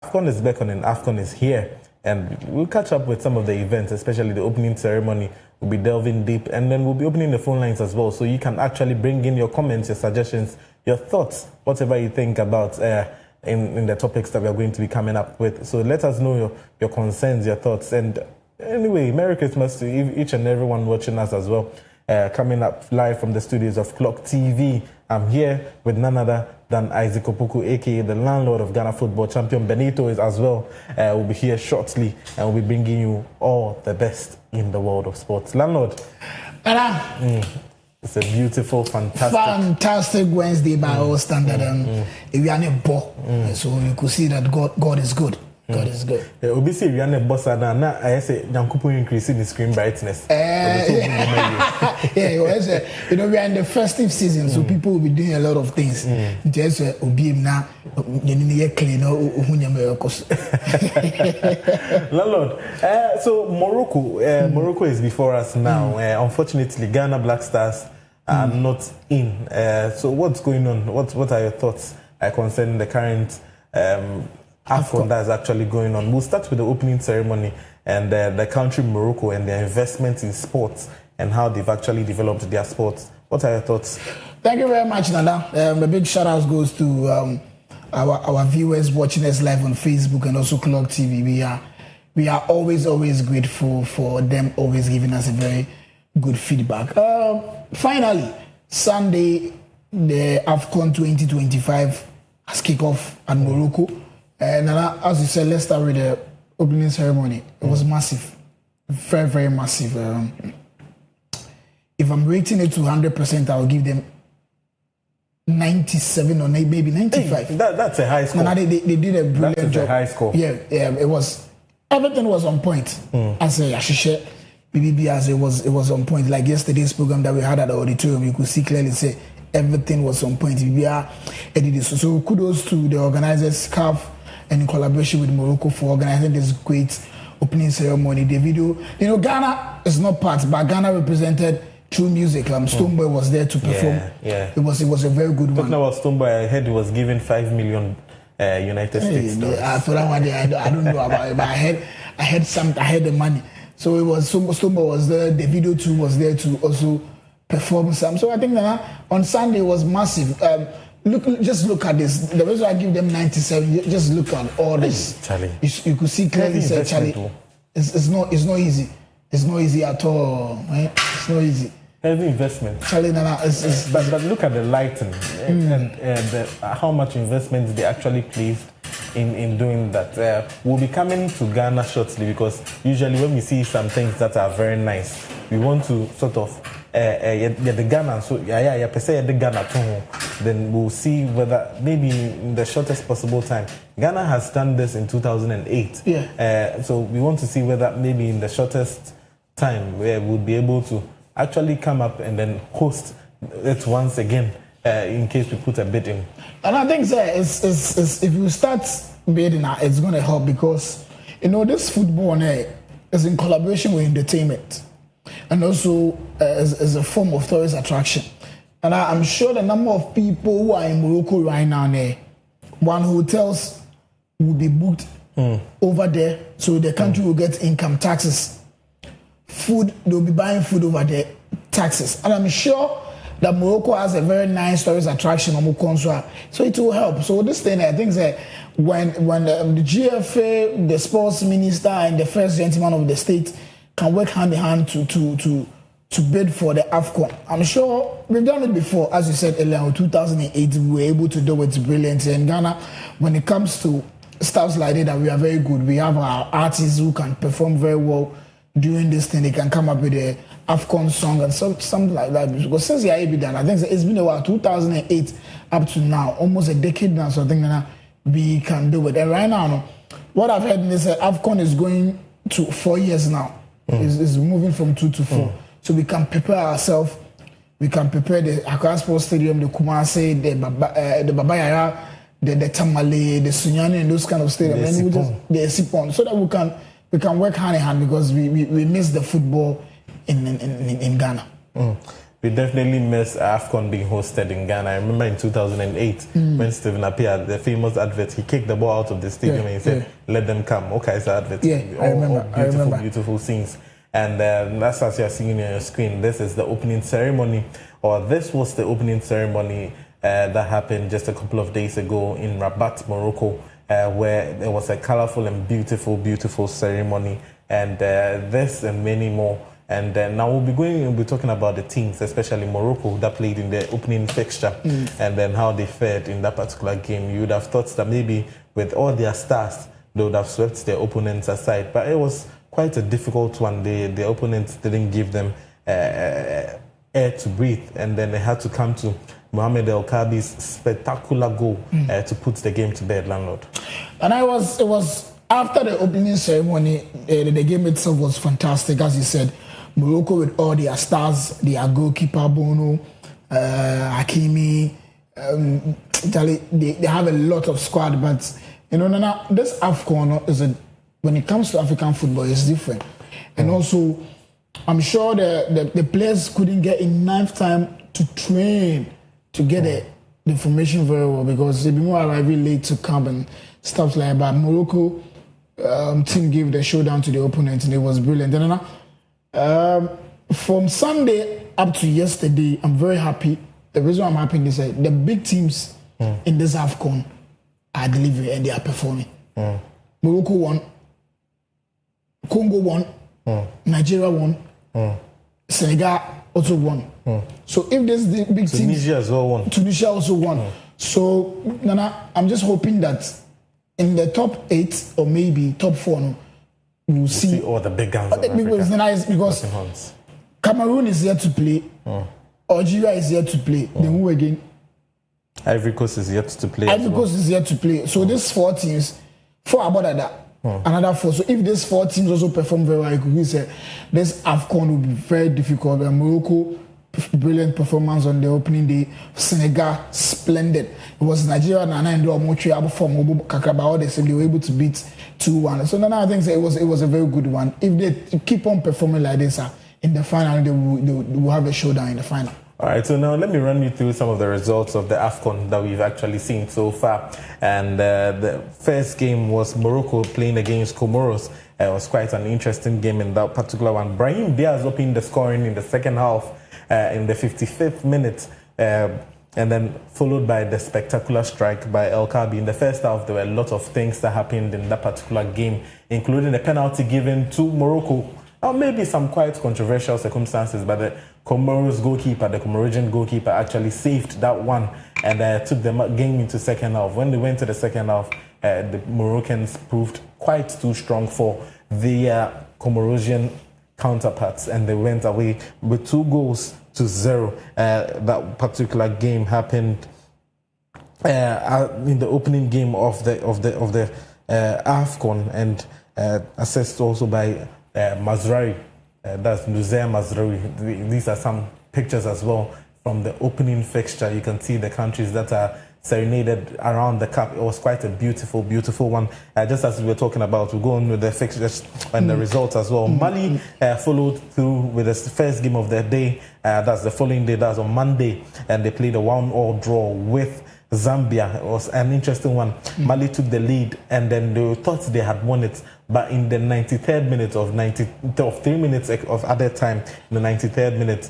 AFCON is beckoning, AFCON is here, and we'll catch up with some of the events, especially the opening ceremony. We'll be delving deep, and then we'll be opening the phone lines as well, so you can actually bring in your comments, your suggestions, your thoughts, whatever you think about in the topics that we are going to be coming up with. So let us know your concerns, your thoughts, and anyway, Merry Christmas to each and everyone watching us as well. Coming up live from the studios of Clock TV. I'm here with none other than Isaac Opoku, aka the landlord of Ghana football champion. Benito is as well. Will be here shortly, and we'll be bringing you all the best in the world of sports. Landlord, it's a beautiful, fantastic Wednesday by all standard. We are in ball, so you could see that God is good. God is good. Obi say we are not boss na I say Nyankupu increasing the screen brightness. You know, we are in the festive season, so people will be doing a lot of things. Just Obi na clean Landlord, so Morocco is before us now. Unfortunately, Ghana Black Stars are not in. So what's going on? What are your thoughts concerning the current AFCON that is actually going on? We'll start with the opening ceremony and the country Morocco and their investment in sports and how they've actually developed their sports. What are your thoughts? Thank you very much, Nana. A big shout out goes to our viewers watching us live on Facebook and also Clock TV. We are always grateful for them always giving us a very good feedback. Finally, Sunday, the AFCON 2025 has kicked off at Morocco. And as you said, let's start with the opening ceremony. It was massive, very, very massive. If I'm rating it to 100%, I'll give them 97 or maybe 95. Hey, that's a high score. They did a brilliant job. A high score. Yeah, it was. Everything was on point. As a Ashishe, BBB, as it was on point. Like yesterday's program that we had at the auditorium, you could see clearly say everything was on point. So kudos to the organizers, CAF, and in collaboration with Morocco for organizing this great opening ceremony. The video, Ghana is not part, but Ghana represented through music. Stoneboy was there to perform. Yeah. It was a very good one. Talking about Stoneboy, I heard he was given $5 million United States dollars. For that one, I don't know about it, but I heard the money. So it was Stoneboy was there. The video too was there to also perform some. So I think that on Sunday was massive. Just look at this. The reason I give them 97. Just look at all this. Charlie, you could see clearly. Charlie, it's not easy. It's not easy at all. Right? It's not easy. Heavy investment. Charlie, but look at the lighting and how much investment they actually placed in doing that. We'll be coming to Ghana shortly because usually when we see some things that are very nice, we want to sort of the Ghana. So the Ghana too. Then we'll see whether maybe in the shortest possible time. Ghana has done this in 2008. Yeah. So we want to see whether maybe in the shortest time where we'll be able to actually come up and then host it once again in case we put a bid in. And I think it's if you start bidding, it's going to help because this football is in collaboration with entertainment and also as a form of tourist attraction. And I'm sure the number of people who are in Morocco right now, one hotels will be booked over there, so the country will get income taxes. Food, they'll be buying food over there, taxes. And I'm sure that Morocco has a very nice tourist attraction, so it will help. So this thing, I think that when the GFA, the sports minister, and the first gentleman of the state can work hand in hand to bid for the AFCON. I'm sure we've done it before. As you said earlier, in 2008, we were able to do it brilliantly. In Ghana, when it comes to stuff like that, we are very good. We have our artists who can perform very well during this thing. They can come up with a AFCON song and something like that. Because since the IAB done, I think it's been about 2008 up to now, almost a decade now. So I think that we can do it. And right now, what I've heard is that AFCON is going to 4 years now. It's moving from 2 to 4. So we can prepare ourselves. We can prepare the Clogsports Stadium, the Kumasi, the Babayara, the Tamale, the Sunyani, and those kind of stadiums. And the Sipon, so that we can work hand in hand because we miss the football in Ghana. we definitely miss AFCON being hosted in Ghana. I remember in 2008 when Stephen appeared, the famous advert, he kicked the ball out of the stadium and he said, let them come. Okay, it's an advert. Yeah, I remember. Beautiful scenes. And that's as you're seeing on your screen. This is the opening ceremony, or this was the opening ceremony that happened just a couple of days ago in Rabat, Morocco, where there was a colorful and beautiful ceremony. And this and many more. And now we'll be talking about the teams, especially Morocco, that played in the opening fixture, and then how they fared in that particular game. You would have thought that maybe with all their stars, they would have swept their opponents aside. But it was quite a difficult one. The opponents didn't give them air to breathe, and then they had to come to Mohamed El Kabi's spectacular goal to put the game to bed, landlord. And it was after the opening ceremony, the game itself was fantastic, as you said. Morocco with all their stars, their goalkeeper Bono, Hakimi, they have a lot of squad, but now this AFCON when it comes to African football, it's different. And also, I'm sure the players couldn't get enough time to train to get the information very well, because they'd be more arriving late to camp and stuff like that. But Morocco team gave the showdown to the opponent, and it was brilliant. From Sunday up to yesterday, I'm very happy. The reason I'm happy is that the big teams in this AFCON are delivering and they are performing. Morocco won, Congo won, Nigeria won, Senegal also won. So if there's the big teams, Tunisia as well won. Tunisia also won. So Nana, I'm just hoping that in the top 8 or maybe top 4, we'll see all the big guns. It's nice because Cameroon is here to play, Algeria is here to play. Then who again? Ivory Coast is yet to play. Ivory Coast is here to play. So these 4 teams, 4 about that. Another 4. So if these 4 teams also perform very well, I could say this AFCON will be very difficult. Morocco, brilliant performance on the opening day. Senegal, splendid. It was Nigeria and Montreal from Kakraba. They were able to beat 2-1. So now I think it was a very good one. If they keep on performing like this in the final, they will have a showdown in the final. All right, so now let me run you through some of the results of the AFCON that we've actually seen so far. And the first game was Morocco playing against Comoros. It was quite an interesting game in that particular one. Brahim Diaz opened the scoring in the second half in the 55th minute. And then followed by the spectacular strike by El Kabi. In the first half, there were a lot of things that happened in that particular game, including a penalty given to Morocco. Or maybe some quite controversial circumstances, but the Comoros goalkeeper, the Comorian goalkeeper, actually saved that one and took the game into second half. When they went to the second half, the Moroccans proved quite too strong for the Comorian counterparts, and they went away with 2-0. That particular game happened in the opening game of the AFCON, and assessed also by Mazraoui. That's Nuzea Mazraoui. These are some pictures as well from the opening fixture. You can see the countries that are serenaded around the cup. It was quite a beautiful one. Just as we were talking about, we'll go on with the fixtures and the results as well. Mali followed through with the first game of the day. That's the following day. That's on Monday. And they played a 1-1 draw with Zambia. It was an interesting one. Mali took the lead, and then they thought they had won it. But in the 93rd minute of 3 minutes of added time, in the 93rd minute,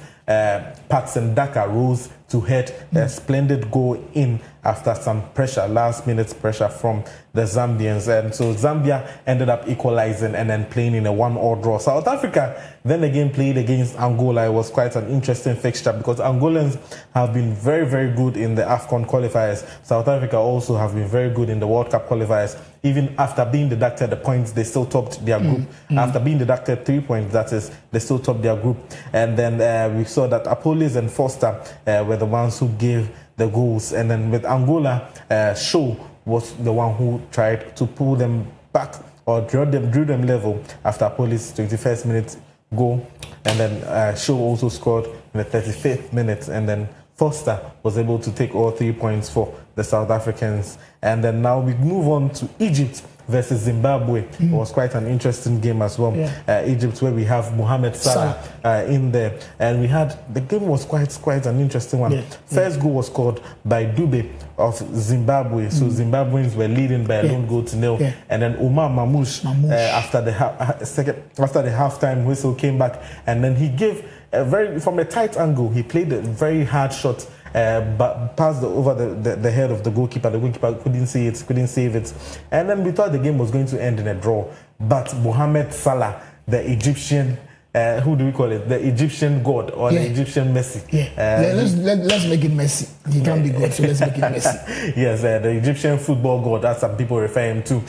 Patson Daka rose to head a splendid goal in after some pressure, last minute pressure from the Zambians. And so Zambia ended up equalizing and then playing in a 1-1 draw. South Africa then again played against Angola. It was quite an interesting fixture because Angolans have been very, very good in the AFCON qualifiers. South Africa also have been very good in the World Cup qualifiers. Even after being deducted the points, they still topped their group. After being deducted 3 points, that is, they still topped their group. And then we saw that Apolis and Foster were the ones who gave the goals. And then with Angola, Shaw was the one who tried to pull them back or drew them level after Apolis' 21st minute goal. And then Shaw also scored in the 35th minute. And then Foster was able to take all 3 points for the South Africans. And then now we move on to Egypt, versus Zimbabwe. It was quite an interesting game as well. Egypt, where we have Mohamed Salah in there, and the game was quite an interesting one. First goal was scored by Dube of Zimbabwe, so Zimbabweans were leading by a lone goal to nil, and then Omar Mamouche. After the halftime whistle came back, and then he gave from a tight angle. He played a very hard shot, but passed over the head of the goalkeeper. The goalkeeper couldn't see it, couldn't save it, and then we thought the game was going to end in a draw. But Mohamed Salah, the Egyptian, who do we call it? The Egyptian God or the Egyptian Messi? Let's make it Messi. He can't be God, so let's make it Messi. Yes, the Egyptian football God, as some people refer him to.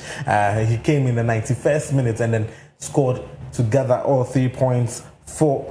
He came in the 91st minute and then scored to gather all 3 points for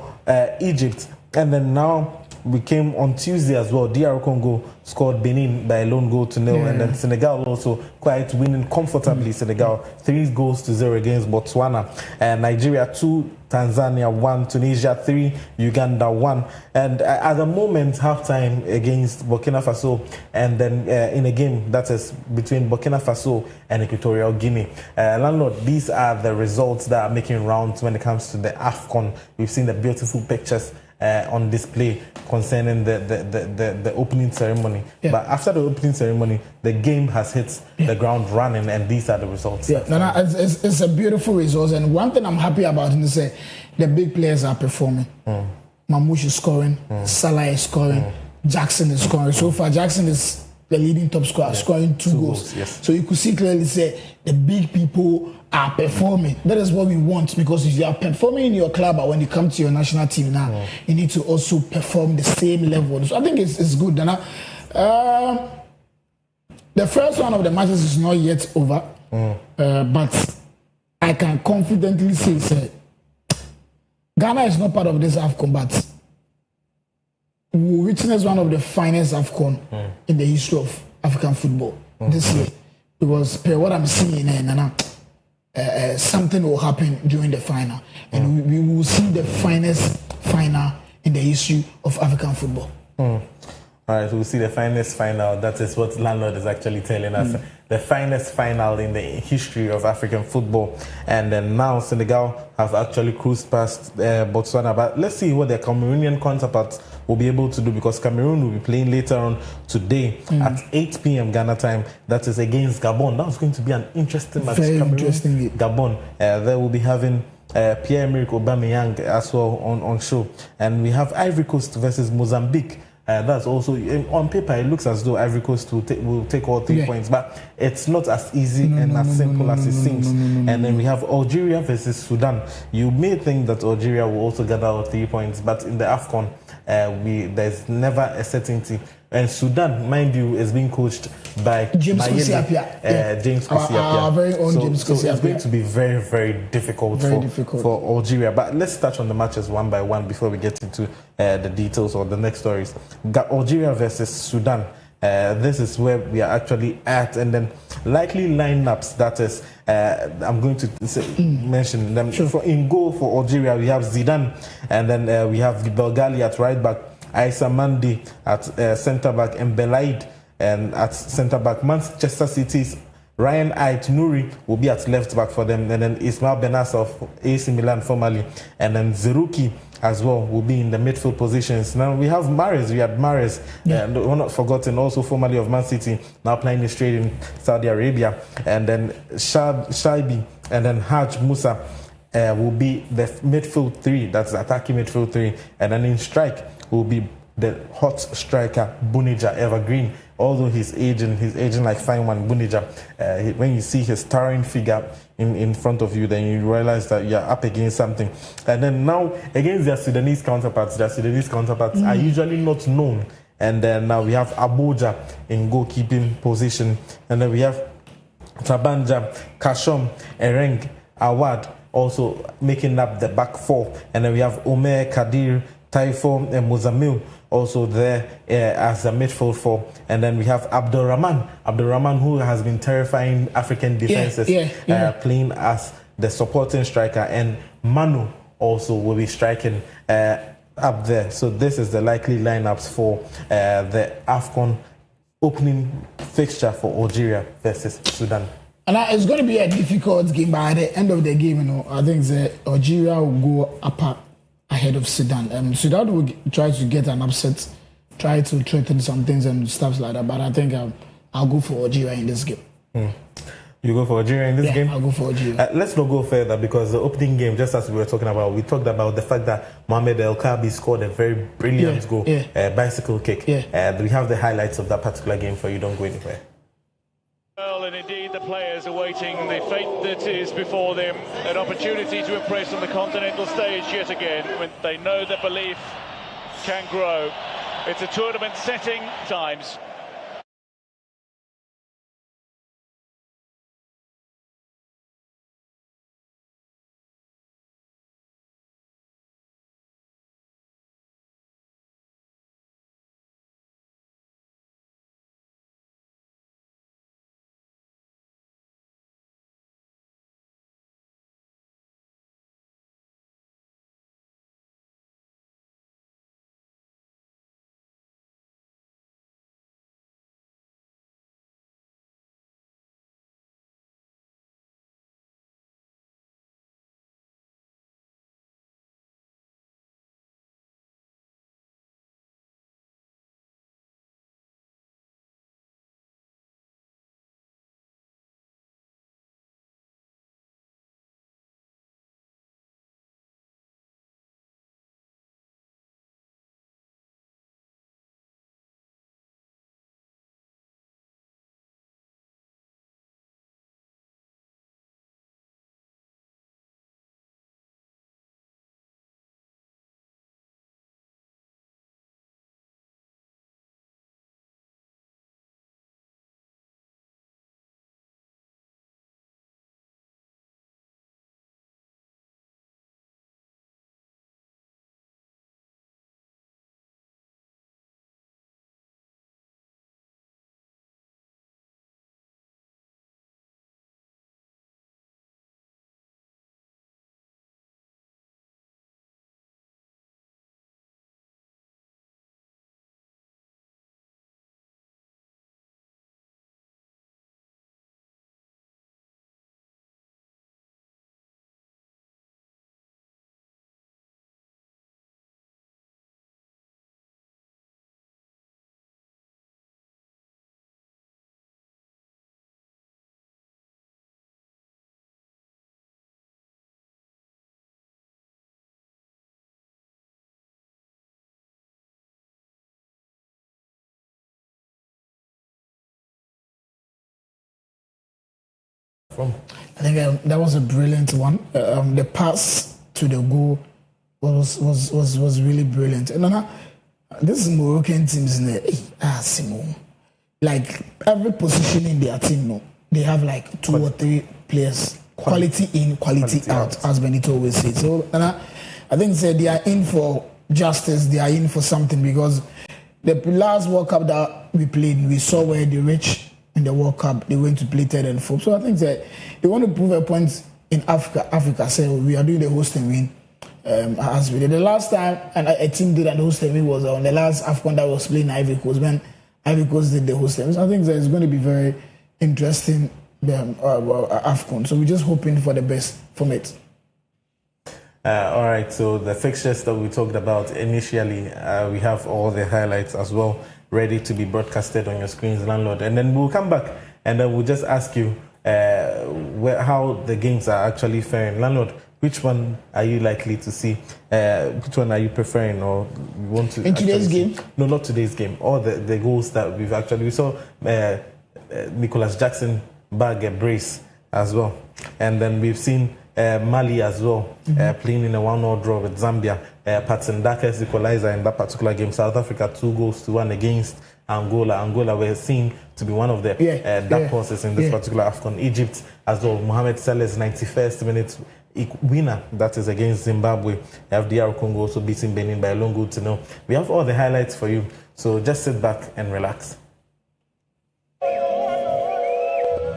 Egypt. And then now we came on Tuesday as well. DR Congo scored Benin by a lone goal to nil, and then Senegal also quite winning comfortably. Senegal 3-0 against Botswana, and Nigeria 2, Tanzania 1, Tunisia 3, Uganda 1. And at the moment, halftime against Burkina Faso, and then in a game that is between Burkina Faso and Equatorial Guinea. Landlord, these are the results that are making rounds when it comes to the AFCON. We've seen the beautiful pictures on display concerning the opening ceremony. But after the opening ceremony, the game has hit the ground running, and these are the results. It's a beautiful result, and one thing I'm happy about is that the big players are performing. Mamouche is scoring, Salah is scoring, Jackson is scoring. So far, Jackson is the leading top scorer, scoring 2 goals. So you could see clearly say the big people are performing. That is what we want, because if you are performing in your club, but when you come to your national team now, you need to also perform the same level. So I think it's good. And the first one of the matches is not yet over, but I can confidently say Ghana is not part of this AFCON, but we witnessed one of the finest AFCON in the history of African football this year. Because per what I'm seeing, something will happen during the final, and we will see the finest final in the history of African football. All right, we'll see the finest final. That is what Landlord is actually telling us. The finest final in the history of African football. And then now Senegal have actually cruised past Botswana. But let's see what their Cameroonian counterparts will be able to do, because Cameroon will be playing later on today at 8 p.m. Ghana time. That is against Gabon. That was going to be an interesting match. Very interesting. Gabon. They will be having Pierre-Emerick Aubameyang as well on show. And we have Ivory Coast versus Mozambique. That's also, on paper, it looks as though Ivory Coast will take all 3 points, but it's not as easy and as simple as it seems. And then we have Algeria versus Sudan. You may think that Algeria will also gather all 3 points, but in the AFCON, there's never a certainty. And Sudan, mind you, is being coached by James Kosiapia. James Kosiapia. Our very own James Kosiapia. So it's going to be very, very difficult for Algeria. But let's touch on the matches one by one before we get into the details or the next stories. Algeria versus Sudan. This is where we are actually at, and then likely lineups. That is, I'm going to mention them. Sure. In goal for Algeria, we have Zidane, and then we have Belgali at right back, Aissa Mandi at centre back, and Belaid and at centre back. Manchester City's Ryan Ait-Nouri will be at left back for them, and then Ismail Benassa of AC Milan formerly, and then Zerouki as well will be in the midfield positions. Now we have Mahrez. We had Mahrez, we're not forgotten, also formerly of Man City, now playing straight in Saudi Arabia, and then Shaibi and then Haj Musa will be the midfield 3. That's the attacking midfield 3, and then in strike will be the hot striker Bunija Evergreen. Although he's aging like fine one, Bunija. When you see his towering figure in front of you, then you realize that you're up against something. And then now against their Sudanese counterparts are usually not known. And then now we have Abuja in goalkeeping position, and then we have Tabanja, Kashom, Ereng, Awad also making up the back 4, and then we have Omer, Kadir, Taifo, and Muzamil also there as a midfield 4, and then we have Abdurrahman, who has been terrifying African defenses, playing as the supporting striker, and Manu also will be striking up there. So this is the likely lineups for the AFCON opening fixture for Algeria versus Sudan. And it's going to be a difficult game, but at the end of the game, I think Algeria will go up ahead of Sudan. Sudan will try to get an upset, try to threaten some things and stuff like that. But I think I'll go for Algeria in this game. You go for Algeria in this game? I'll go for Algeria. Let's not go further because the opening game, just as we were talking about, we talked about the fact that Mohamed El Kaabi scored a very brilliant goal, bicycle kick. We have the highlights of that particular game for you. Don't go anywhere. Well, and indeed the players are waiting the fate that is before them, an opportunity to impress on the continental stage yet again when they know that belief can grow. It's a tournament setting times. I think that was a brilliant one. The pass to the goal was really brilliant. And this Moroccan teams, Simon, like every position in their team, no, they have like two or three players, quality in, quality out, as Benito always says. So, and I think they are in for justice. They are in for something because the last World Cup that we played, we saw where they reached in the World Cup. They went to play third and fourth. So I think that they want to prove a point in Africa. Africa say we are doing the host and win. As we did the last time, and a team did an host and win was on the last AFCON that was playing Ivory Coast when Ivory Coast did the host and win. So I think that it's going to be very interesting AFCON. So we're just hoping for the best from it. All right, so the fixtures that we talked about initially, we have all the highlights as well ready to be broadcasted on your screens, Landlord. And then we'll come back and then we'll just ask you how the games are actually faring. Landlord, which one are you likely to see? Which one are you preferring or you want to? In today's game? No, not today's game. All the goals that we saw Nicholas Jackson bag a brace as well. And then we've seen Mali as well, playing in a 1-0 draw with Zambia. Patson Daka's equalizer in that particular game. South Africa 2-1 against Angola. Angola were seen to be one of the dark horses in this particular AFCON. Egypt as well. Mohamed Saleh's 91st minute winner, that is against Zimbabwe. We have DR Congo also beating Benin by a long goal to know. We have all the highlights for you, so just sit back and relax.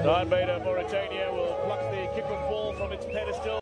Mauritania will pluck the kickoff ball from its pedestal.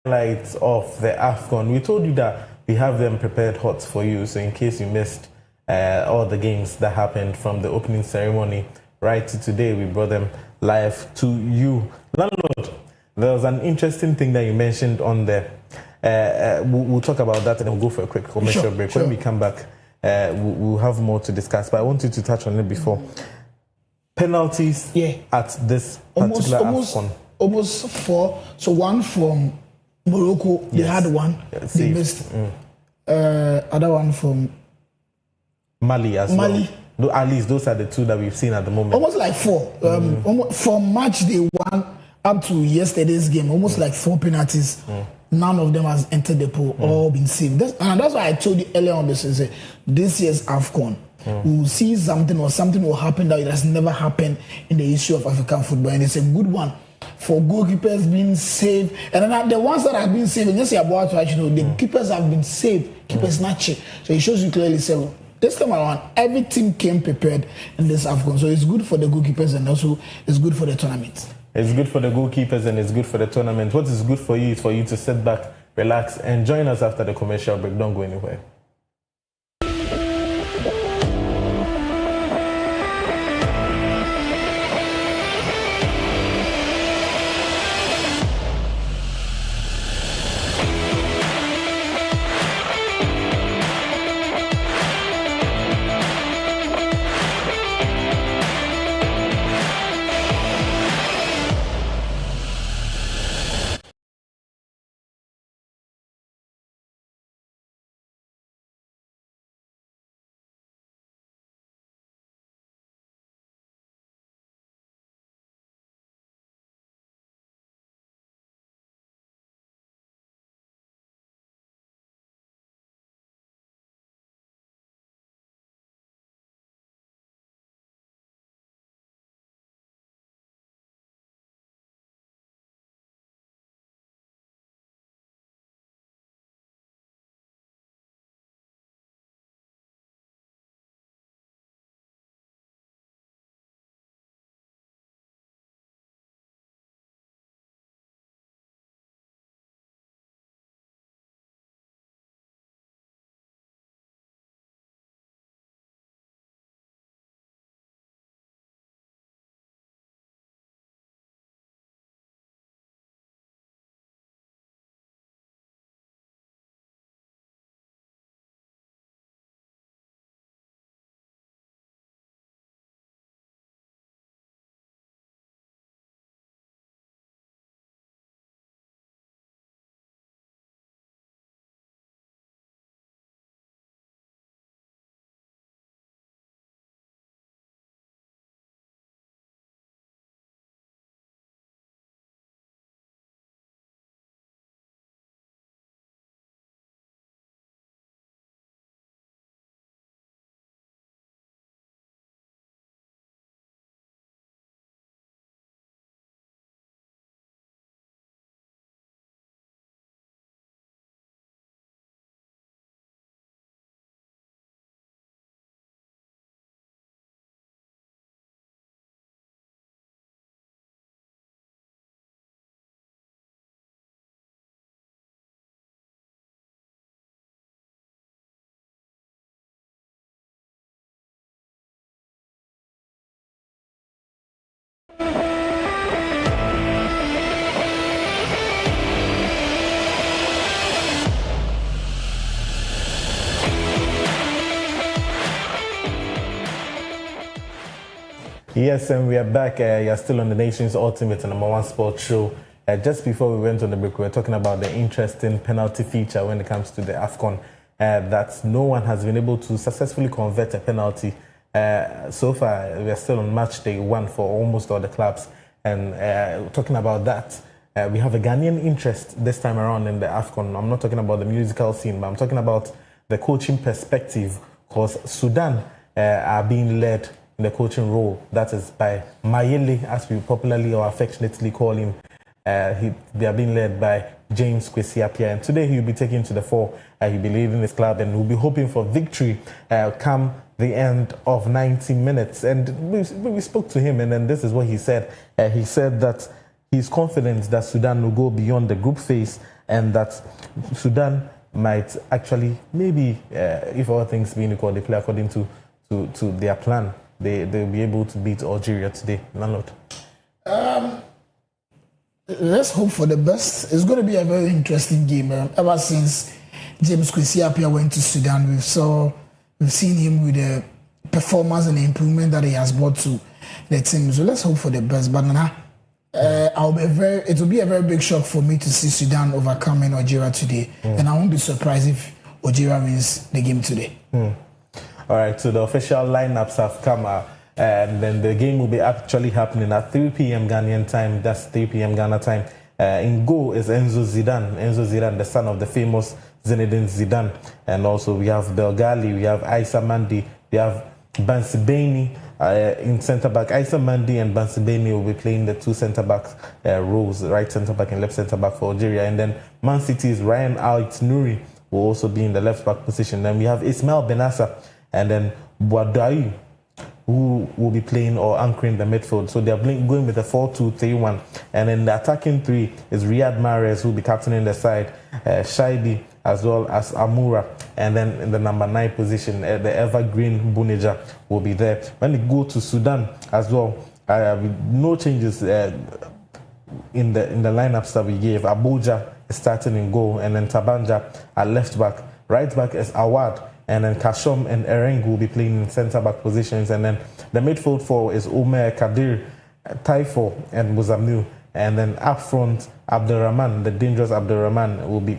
highlights of the AFCON. We told you that we have them prepared hot for you, so in case you missed all the games that happened from the opening ceremony right to today, we brought them live to you. Landlord, there was an interesting thing that you mentioned on there. We'll talk about that and then we'll go for a quick commercial break. Sure. When we come back, we'll have more to discuss, but I wanted to touch on it before. Penalties at this particular AFCON. Almost 4. So one from Morocco, they had one. They missed. Other one from Mali as well. At least those are the 2 that we've seen at the moment. Almost like 4. From match day 1 up to yesterday's game, almost like 4 penalties. None of them has entered the pool, all been saved. And that's why I told you earlier on this year's AFCON. We will see something or something will happen that it has never happened in the history of African football. And it's a good one for goalkeepers being saved. And then the ones that have been saved, and just say about the keepers have been saved, keepers snatching. So it shows you clearly, this time around, every team came prepared in this AFCON. So it's good for the goalkeepers and also it's good for the tournament. It's good for the goalkeepers and it's good for the tournament. What is good for you is for you to sit back, relax, and join us after the commercial break. Don't go anywhere. Yes, and we are back. You're still on the nation's ultimate and #1 sports show. Just before we went on the break, we were talking about the interesting penalty feature when it comes to the AFCON, that no one has been able to successfully convert a penalty. So far, we are still on match day 1 for almost all the clubs. And talking about that, we have a Ghanaian interest this time around in the AFCON. I'm not talking about the musical scene, but I'm talking about the coaching perspective, because Sudan are being led in the coaching role. That is by Mayele, as we popularly or affectionately call him. They are being led by James Kwesi Appiah, and today he will be taking to the fore. He'll be leading his club and will be hoping for victory come the end of 90 minutes. And we spoke to him, and then this is what he said. He said that he's confident that Sudan will go beyond the group phase and that Sudan might actually, maybe, if all things being equal, they play according to their plan. They'll be able to beat Algeria today. Landlord. Let's hope for the best. It's going to be a very interesting game. Ever since James Kwesi went to Sudan, we've seen him with the performance and the improvement that he has brought to the team. So let's hope for the best. But it will be a very big shock for me to see Sudan overcoming Algeria today, and I won't be surprised if Algeria wins the game today. All right, so the official lineups have come out, and then the game will be actually happening at 3 p.m. Ghanaian time. That's 3 p.m. Ghana time. In goal is Enzo Zidane, the son of the famous Zinedine Zidane, and also we have Belgali, we have Aissa Mandi, we have Bansibeni in centre back. Aissa Mandi and Bansibeni will be playing the two centre back roles, right centre back and left centre back for Algeria, and then Man City's Ryan Al-Nouri will also be in the left back position. Then we have Ismail Benassa and then Boadai, who will be playing or anchoring the midfield. So they're going with a 4-2-3-1. And then the attacking three is Riyad Mahrez, who will be captaining the side, Shaibi, as well as Amoura. And then in the number 9 position, the evergreen Buneja will be there. When they go to Sudan as well, no changes in the lineups that we gave. Abuja is starting in goal, and then Tabanja at left back. Right back is Awad, and then Kashom and Ereng will be playing in centre back positions. And then the midfield four is Omer Kadir, Taifo, and Muzamil. And then up front, Abdurrahman, the dangerous Abdurrahman, will be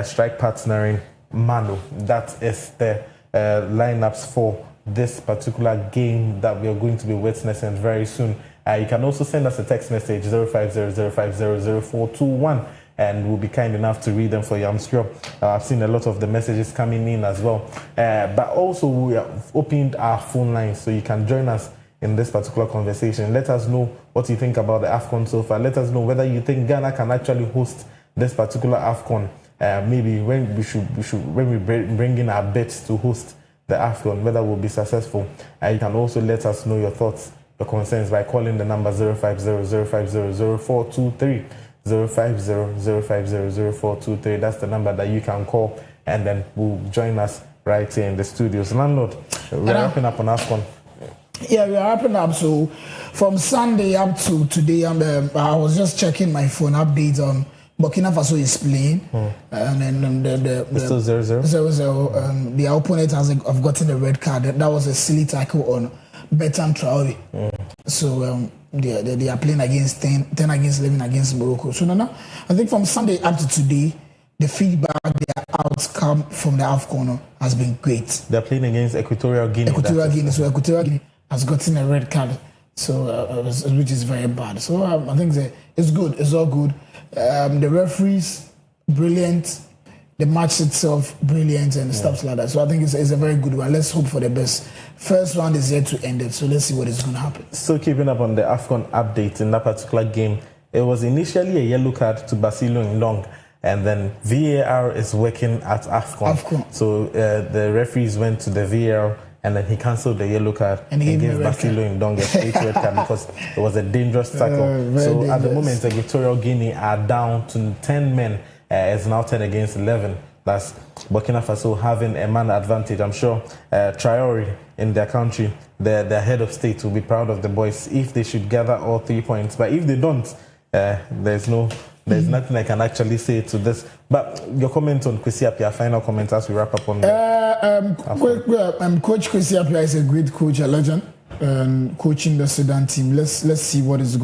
strike partnering Manu. That is the lineups for this particular game that we are going to be witnessing very soon. You can also send us a text message 0500500421, and we'll be kind enough to read them for you. I'm sure I've seen a lot of the messages coming in as well. But also we have opened our phone lines so you can join us in this particular conversation. Let us know what you think about the AFCON so far. Let us know whether you think Ghana can actually host this particular AFCON. Maybe when we bring in our bets to host the AFCON, whether we'll be successful. You can also let us know your thoughts, your concerns by calling the number 0500500423. 0500500423. That's the number that you can call, and then we'll join us right here in the studios. Landlord, we're wrapping up on AFCON. Yeah, we are wrapping up. So from Sunday up to today, I was just checking my phone updates on Burkina Faso is playing, and then it's still 0-0. 0-0. The opponent have gotten a red card. That was a silly tackle on Bertrand Traoré. So they are playing against 10 against 11 against Morocco. So no, I think from Sunday up to today, the feedback, the outcome from the AFCON has been great. They're playing against Equatorial Guinea. So Equatorial Guinea has gotten a red card, so which is very bad. So I think it's good. It's all good. The referees, brilliant. The match itself, brilliant, and stuff like that. So I think it's a very good one. Let's hope for the best. First round is yet to end it, so let's see what is going to happen. So keeping up on the AFCON update in that particular game, it was initially a yellow card to Basilo Ndong, and then VAR is working at AFCON. So the referees went to the VAR, and then he cancelled the yellow card and gave Basilo Ndong a straight red card because it was a dangerous tackle. So dangerous. At the moment, Equatorial Guinea are down to 10 men. It's now 10 against 11. That's Burkina Faso having a man advantage. I'm sure Traoré in their country, their head of state, will be proud of the boys if they should gather all 3 points. But if they don't, there's nothing I can actually say to this. But your comment on Kwesi Appiah, final comment as we wrap up on Coach Kwesi Appiah is a great coach, a legend. Coaching the Sudan team. Let's see what he's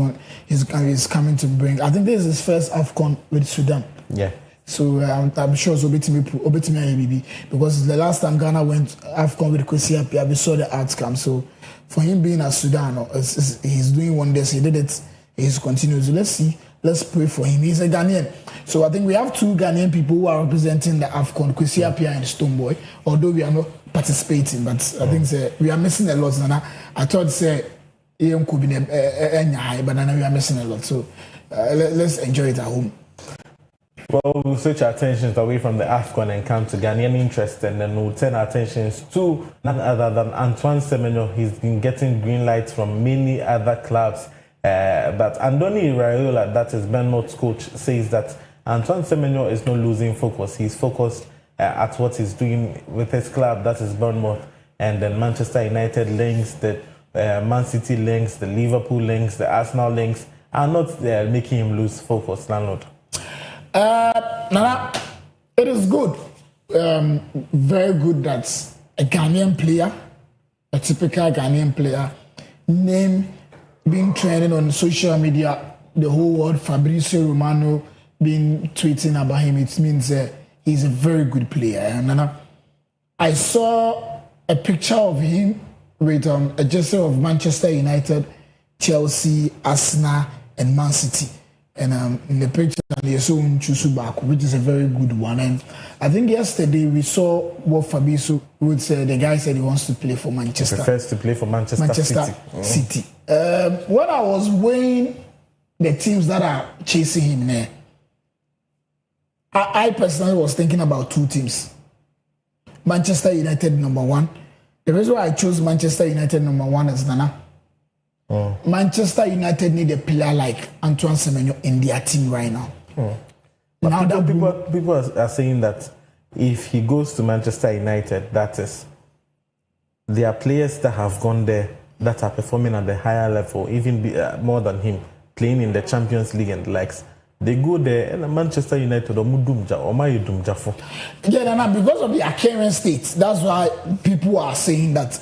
coming to bring. I think this is his first AFCON with Sudan. Yeah. So I'm sure it's Obetimi because the last time Ghana went AFCON with Kwesi Appiah, we saw the outcome. So for him being at Sudan, he's doing wonders. He did it. He's continuing. So let's see. Let's pray for him. He's a Ghanaian. So I think we have 2 Ghanaian people who are representing the AFCON, Kwesi Appiah and Stoneboy, although we are not participating. But I think we are missing a lot. I thought EM could be but now we are missing a lot. So let's enjoy it at home. Well, we'll switch our attentions away from the AFCON and come to Ghanaian interest, and then we'll turn our attentions to none other than Antoine Semenyo. He's been getting green lights from many other clubs But Andoni Iraola, that is Bournemouth's coach, says that Antoine Semenyo is not losing focus. He's focused at what he's doing with his club, that is Bournemouth, and then Manchester United links, the Man City links, the Liverpool links, the Arsenal links are not making him lose focus, landlord. Nana, it is good. Very good that a Ghanaian player, a typical Ghanaian player, name being trending on social media, the whole world, Fabrizio Romano being tweeting about him. It means he's a very good player. And I saw a picture of him with a jersey of Manchester United, Chelsea, Arsenal, and Man City. And in the picture, they saw Chusubaku, which is a very good one. And I think yesterday we saw what Fabrizio would say. The guy said he wants to play for Manchester. He prefers to play for Manchester City. When I was weighing the teams that are chasing him there, I personally was thinking about two teams. Manchester United, number one. The reason why I chose Manchester United, number one, is Nana. Manchester United need a player like Antoine Semenyo in their team right now. But people are saying that if he goes to Manchester United, that is, there are players that have gone there that are performing at the higher level, even more than him, playing in the Champions League and the likes. They go there and Manchester United or yeah, because of the current state, that's why people are saying that.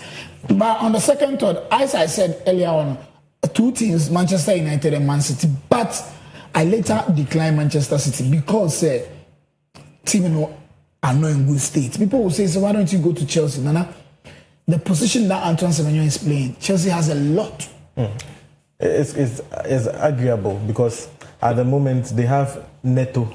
But on the second thought, as I said earlier on, two teams, Manchester United and Man City. But I later declined Manchester City because team are not in good state. People will say, so why don't you go to Chelsea? Nana, the position that Antoine Semenyo is playing, Chelsea has a lot. It's arguable because at the moment they have Neto,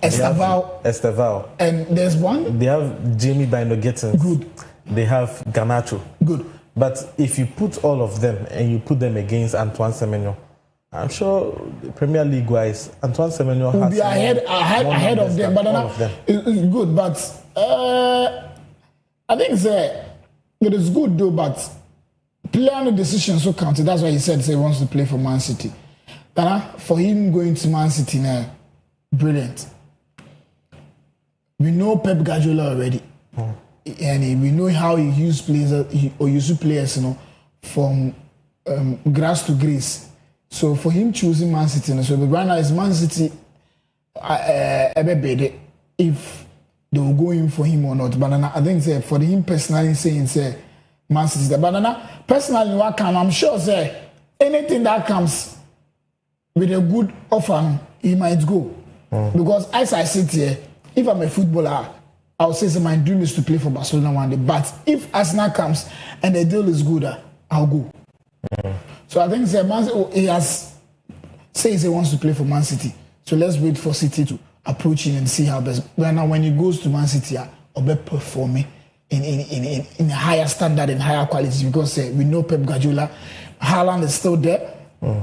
Esteval, and there's one. They have Jamie Bino-Gittins. Good. They have Garnacho. Good. But if you put all of them and you put them against Antoine Semenyo, I'm sure Premier League wise, Antoine Semenyo will be ahead of them. But it's good. But I think it is good though. But player decisions so counted. That's why he said he wants to play for Man City. For him going to Man City now, brilliant. We know Pep Guardiola already. And we know how he used players, from grass to grace. So for him choosing Man City, so right now is Man City if they will go in for him or not. But I think for him personally saying Man City. But personally, I'm sure anything that comes with a good offer, he might go. Because as I sit here, if I'm a footballer, I'll say my dream is to play for Barcelona one day. But if Arsenal comes and the deal is good, I'll go. So I think he has says he wants to play for Man City. So let's wait for City to approach him and see how best. But now when he goes to Man City, I'll be performing in a higher standard and higher quality because we know Pep Guardiola. Haaland is still there.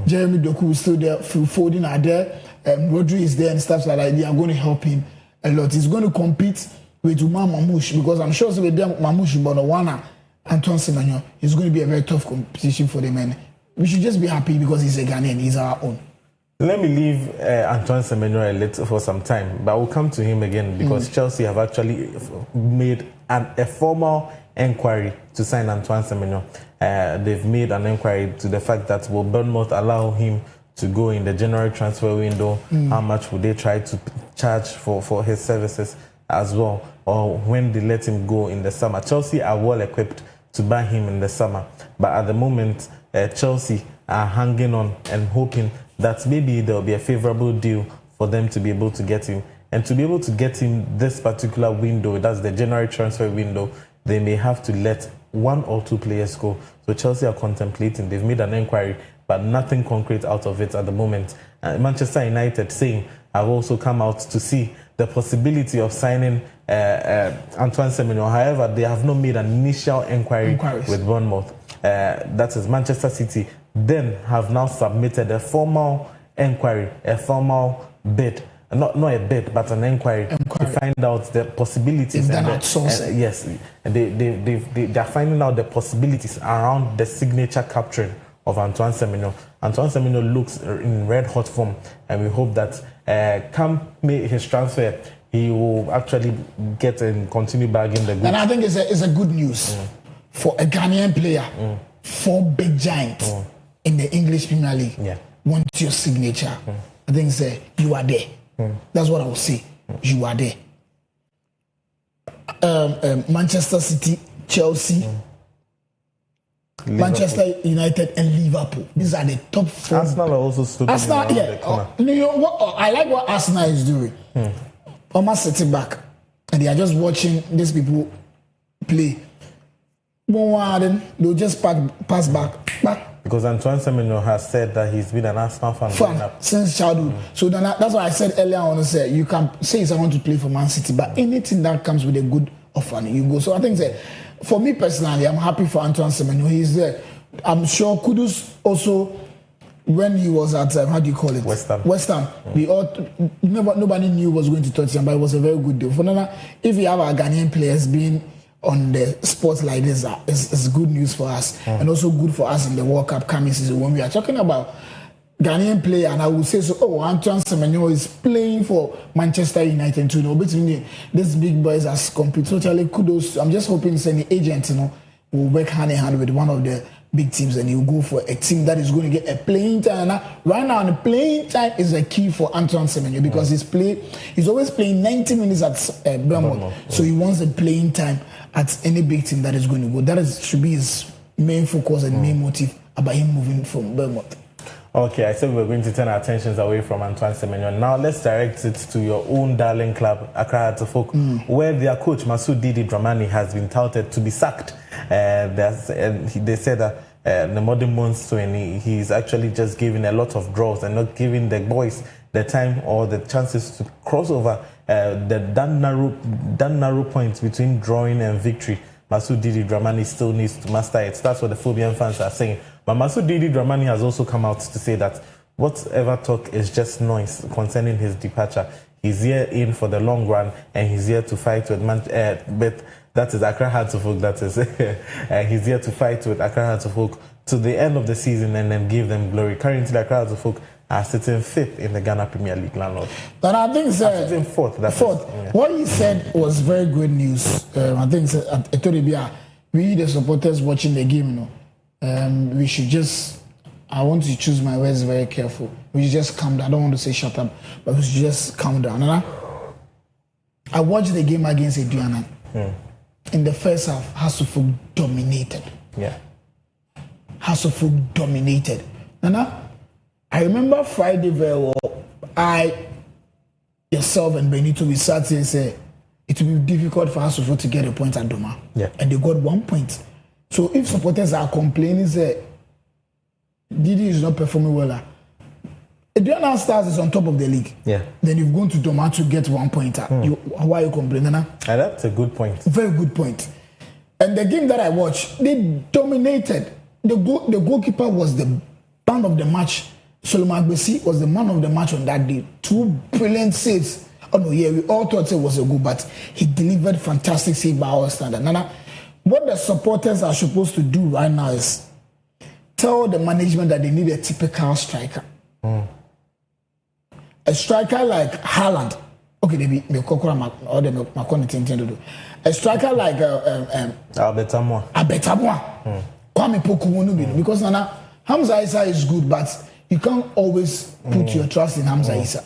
Jeremy Doku is still there. Phil Foden are there. Rodri is there and stuff like that. They are going to help him a lot. He's going to compete with Umar Mamouche because I'm sure with Mamouche, but Antoine Semenyo is going to be a very tough competition for them. And we should just be happy because he's a Ghanaian. He's our own. Let me leave Antoine Semenyo a little for some time, but we'll come to him again because Chelsea have actually made a formal inquiry to sign Antoine Semenyo. They've made an inquiry to the fact that will Bournemouth allow him to go in the January transfer window? How much would they try to charge for his services as well? Or when they let him go in the summer? Chelsea are well equipped to buy him in the summer. But at the moment, Chelsea are hanging on and hoping that maybe there will be a favorable deal for them to be able to get him. And to be able to get him this particular window, that's the January transfer window, they may have to let one or two players go. So Chelsea are contemplating. They've made an inquiry, but nothing concrete out of it at the moment. Manchester United saying have also come out to see the possibility of signing Antoine Semenyo. However, they have not made an initial inquiries with Bournemouth. That is Manchester City. Then have now submitted a formal inquiry, a formal bid. Not a bid, but an inquiry to find out the possibilities. Yes, they are finding out the possibilities around the signature capturing of Antoine Semenyo. Antoine Semenyo looks in red hot form, and we hope that come his transfer, he will actually get and continue bagging the goods. And I think it's a good news for a Ghanaian player. 4 big giants in the English Premier League want your signature. I think you are there. That's what I will say. You are there. Manchester City, Chelsea, Manchester United, and Liverpool. These are the top 4. Arsenal are also stood Arsenal, I like what Arsenal is doing. Almost sitting back, and they are just watching these people play. They'll just pass back. Because Antoine Semenyo has said that he's been an Arsenal fan since childhood. So that's why I said earlier on, you can say I want to play for Man City, but anything that comes with a good offer, you go. So I think for me personally, I'm happy for Antoine Semenyo. He's there. I'm sure Kudus also, when he was at West Ham. Nobody knew was going to Tottenham, but it was a very good deal. For Nana, if you have our Ghanaian players being on the sports like this, it's good news for us, and also good for us in the World Cup coming season. When we are talking about Ghanaian player, and I will say Antoine Semenyo is playing for Manchester United too. Between these big boys as compete. Totally kudos. I'm just hoping any agent, will work hand in hand with one of the big teams, and he'll go for a team that is going to get a playing time. Right now, the playing time is a key for Antoine Semenyo because he's always playing 90 minutes at Bournemouth. So he wants the playing time at any big team that is going to go. That should be his main focus and main motive about him moving from Bournemouth. Okay, I said we were going to turn our attentions away from Antoine Semenyo. Now let's direct it to your own darling club, Accra Hearts of Oak, where their coach Masoud Didi Dramani has been touted to be sacked. They said that in the modern months, he's actually just giving a lot of draws and not giving the boys the time or the chances to cross over that narrow point between drawing and victory. Masoud Didi Dramani still needs to master it. That's what the Phobian fans are saying. But Masoud Didi Dramani has also come out to say that whatever talk is just noise concerning his departure. He's here in for the long run, and he's here to fight with but that is Accra Hearts of Oak. That is, he's here to fight with Accra Hearts of Oak to the end of the season and then give them glory. Currently, Accra Hearts of Oak are sitting 5th in the Ghana Premier League, landlord. But I think sitting 4th. Fourth. What he said was very good news. I think at Etoribia, we the supporters watching the game, we should just. I want to choose my words very careful. We should just calm down. I don't want to say shut up, but we should just calm down. I watched the game against Aduana. In the first half, Hearts of Oak dominated. Hearts of Oak dominated. I remember Friday very well. Yourself and Benito, we sat here and said it will be difficult for Hearts of Oak to get a point at Doma. And they got 1 point. So if supporters are complaining, say Didi is not performing well, Aduana Stars is on top of the league. Then you've gone to Doma to get 1 point. Why are you complaining? And that's a good point. Very good point. And the game that I watched, they dominated. The goalkeeper was the man of the match. Solomon Agbesi was the man of the match on that day. 2 brilliant saves. We all thought it was a goal, but he delivered fantastic save by our standard. What the supporters are supposed to do right now is tell the management that they need a typical striker. A striker like Haaland. Okay, a striker like Abetamwa. Kwame Poku. Because Hamza Issa is good, but you can't always put your trust in Hamza Issa.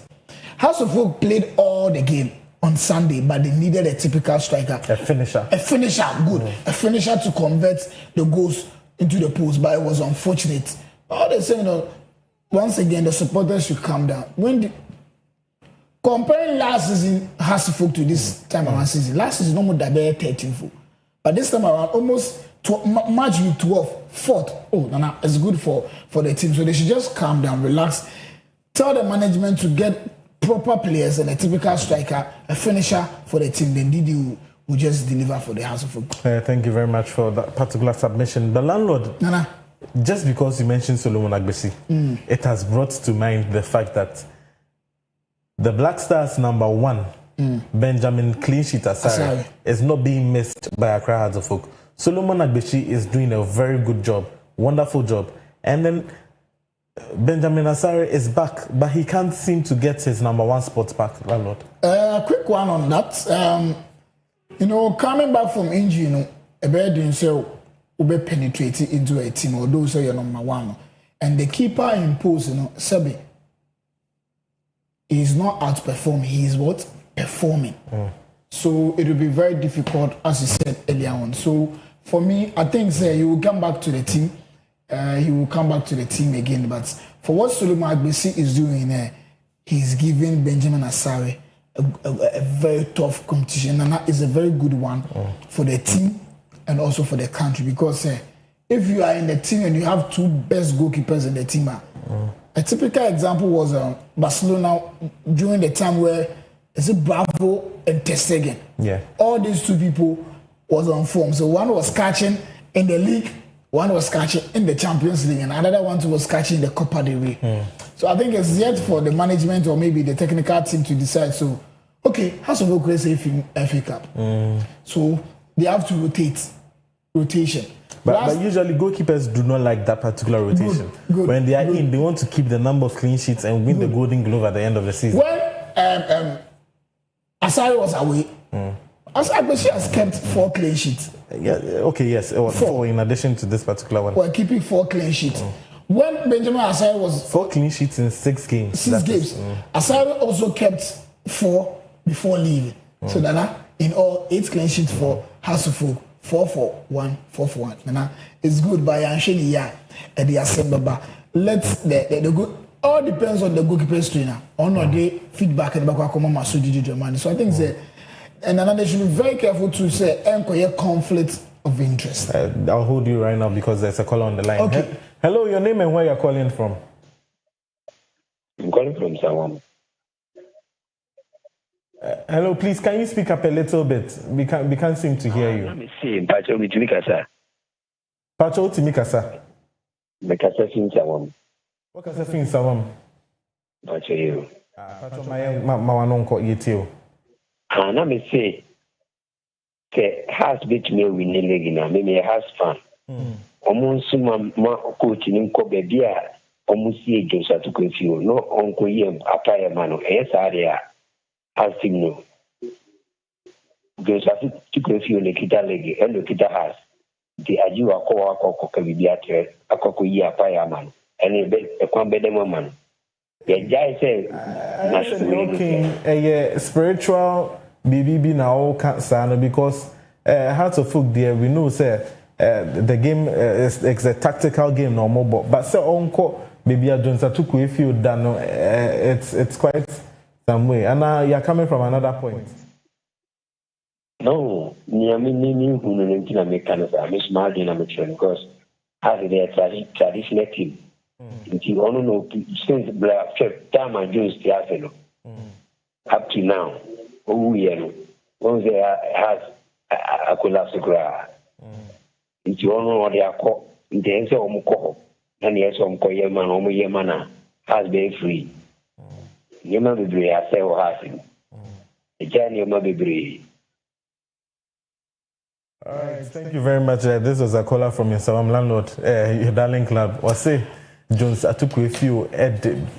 Hearts of Oak played all the game on Sunday, but they needed a typical striker. A finisher, good. A finisher to convert the goals into the post, but it was unfortunate. All the same, once again, the supporters should calm down. Comparing last season Hearts of Oak to this time around season, last season almost 13th, but this time around almost March with 12th, 4th. It's good for the team. So they should just calm down, relax. Tell the management to get proper players and a typical striker, a finisher for the team. Then Didi will just deliver for the Hearts of Oak. Thank you very much for that particular submission. The landlord, just because you mentioned Solomon Agbesi, it has brought to mind the fact that the Black Stars number 1, Benjamin Clean Sheet Asare, is not being missed by Accra Hearts of Oak. Solomon Agbesi is doing a very good job, wonderful job. And then Benjamin Asare is back, but he can't seem to get his number one spot back, landlord. Quick one on that. Coming back from injury, a bad doing so will be penetrated into a team, or those are your number one. And the keeper imposed, Sebi is not outperforming, he is what? Performing. So it will be very difficult, as you said earlier on. So for me, I think he will come back to the team. He will come back to the team again. But for what Solomon Agbesi is doing, he's giving Benjamin Asare a very tough competition, and that is a very good one for the team and also for the country. Because if you are in the team and you have two best goalkeepers in the team, a typical example was Barcelona during the time where is it Bravo and Ter Stegen. Yeah. All these two people was on form. So one was catching in the league, one was catching in the Champions League, and another one was catching in the Copa del Rey. So I think it's yet for the management or maybe the technical team to decide. So, okay, House of Oak is FA Cup. So they have to rotation. But usually goalkeepers do not like that particular rotation. Good, when they are in, they want to keep the number of clean sheets and win the Golden Glove at the end of the season. When Asare was away, Asare has kept 4 clean sheets. Yeah, okay, yes. Four in addition to this particular one. We're keeping 4 clean sheets. When Benjamin Asare was 4 clean sheets in 6 games. 6 games. Asare also kept 4 before leaving. So that in all 8 clean sheets for House of Oak. 4-4-1, 4-4-1. It's good by Ansheni Ya and the assembly. Let's the good. All depends on the goalkeeper's trainer. On the feedback and back Germany. So I think and another should be very careful to say conflict of interest. I'll hold you right now because there's a caller on the line. Okay. Hello, your name and where you're calling from? I'm calling from Sawam. Hello, please, can you speak up a little bit? We can't seem to hear you. Let me see. Pacho Mitumikasa. Pacho Timikasa. Mikasa Fin Sawam. What can I say in Sawam? Pacho you. Pacho Mawanonko Yetio. Let me say. Has bit me winning legina. Maybe a has fan. Omunsuma ma coach in Kobe Bia. Omusi Josa to confuse. No uncle Yem, Apaya Mano. Yes, area. Has him no. Joseph to confuse the Kita Legi and the Kita has. The Ajua Koa Koko Kavidiatre, a Kokuya Payaman, and a Kwambedemo man. The Jai said, okay, a spiritual BBB now can't stand because Hearts of Folk there, we know, say, the game is a tactical game no more, but so Uncle maybe a Jones took if you done it's quite some way. And now you're coming from another point. No, who I'm smart in a because as a traditional team. You only know since Black time and Jones the up to now. Oh, yeah, once they has a collapse gra. You all know what they are called. The answer Omuko and yes, Omkoyaman, Omuyamana has been free. You may be brave, I say, or has the journey may be brave. All right, thank you very much. This was a caller from your Sawam landlord, your darling club. Was say Jones, I took with you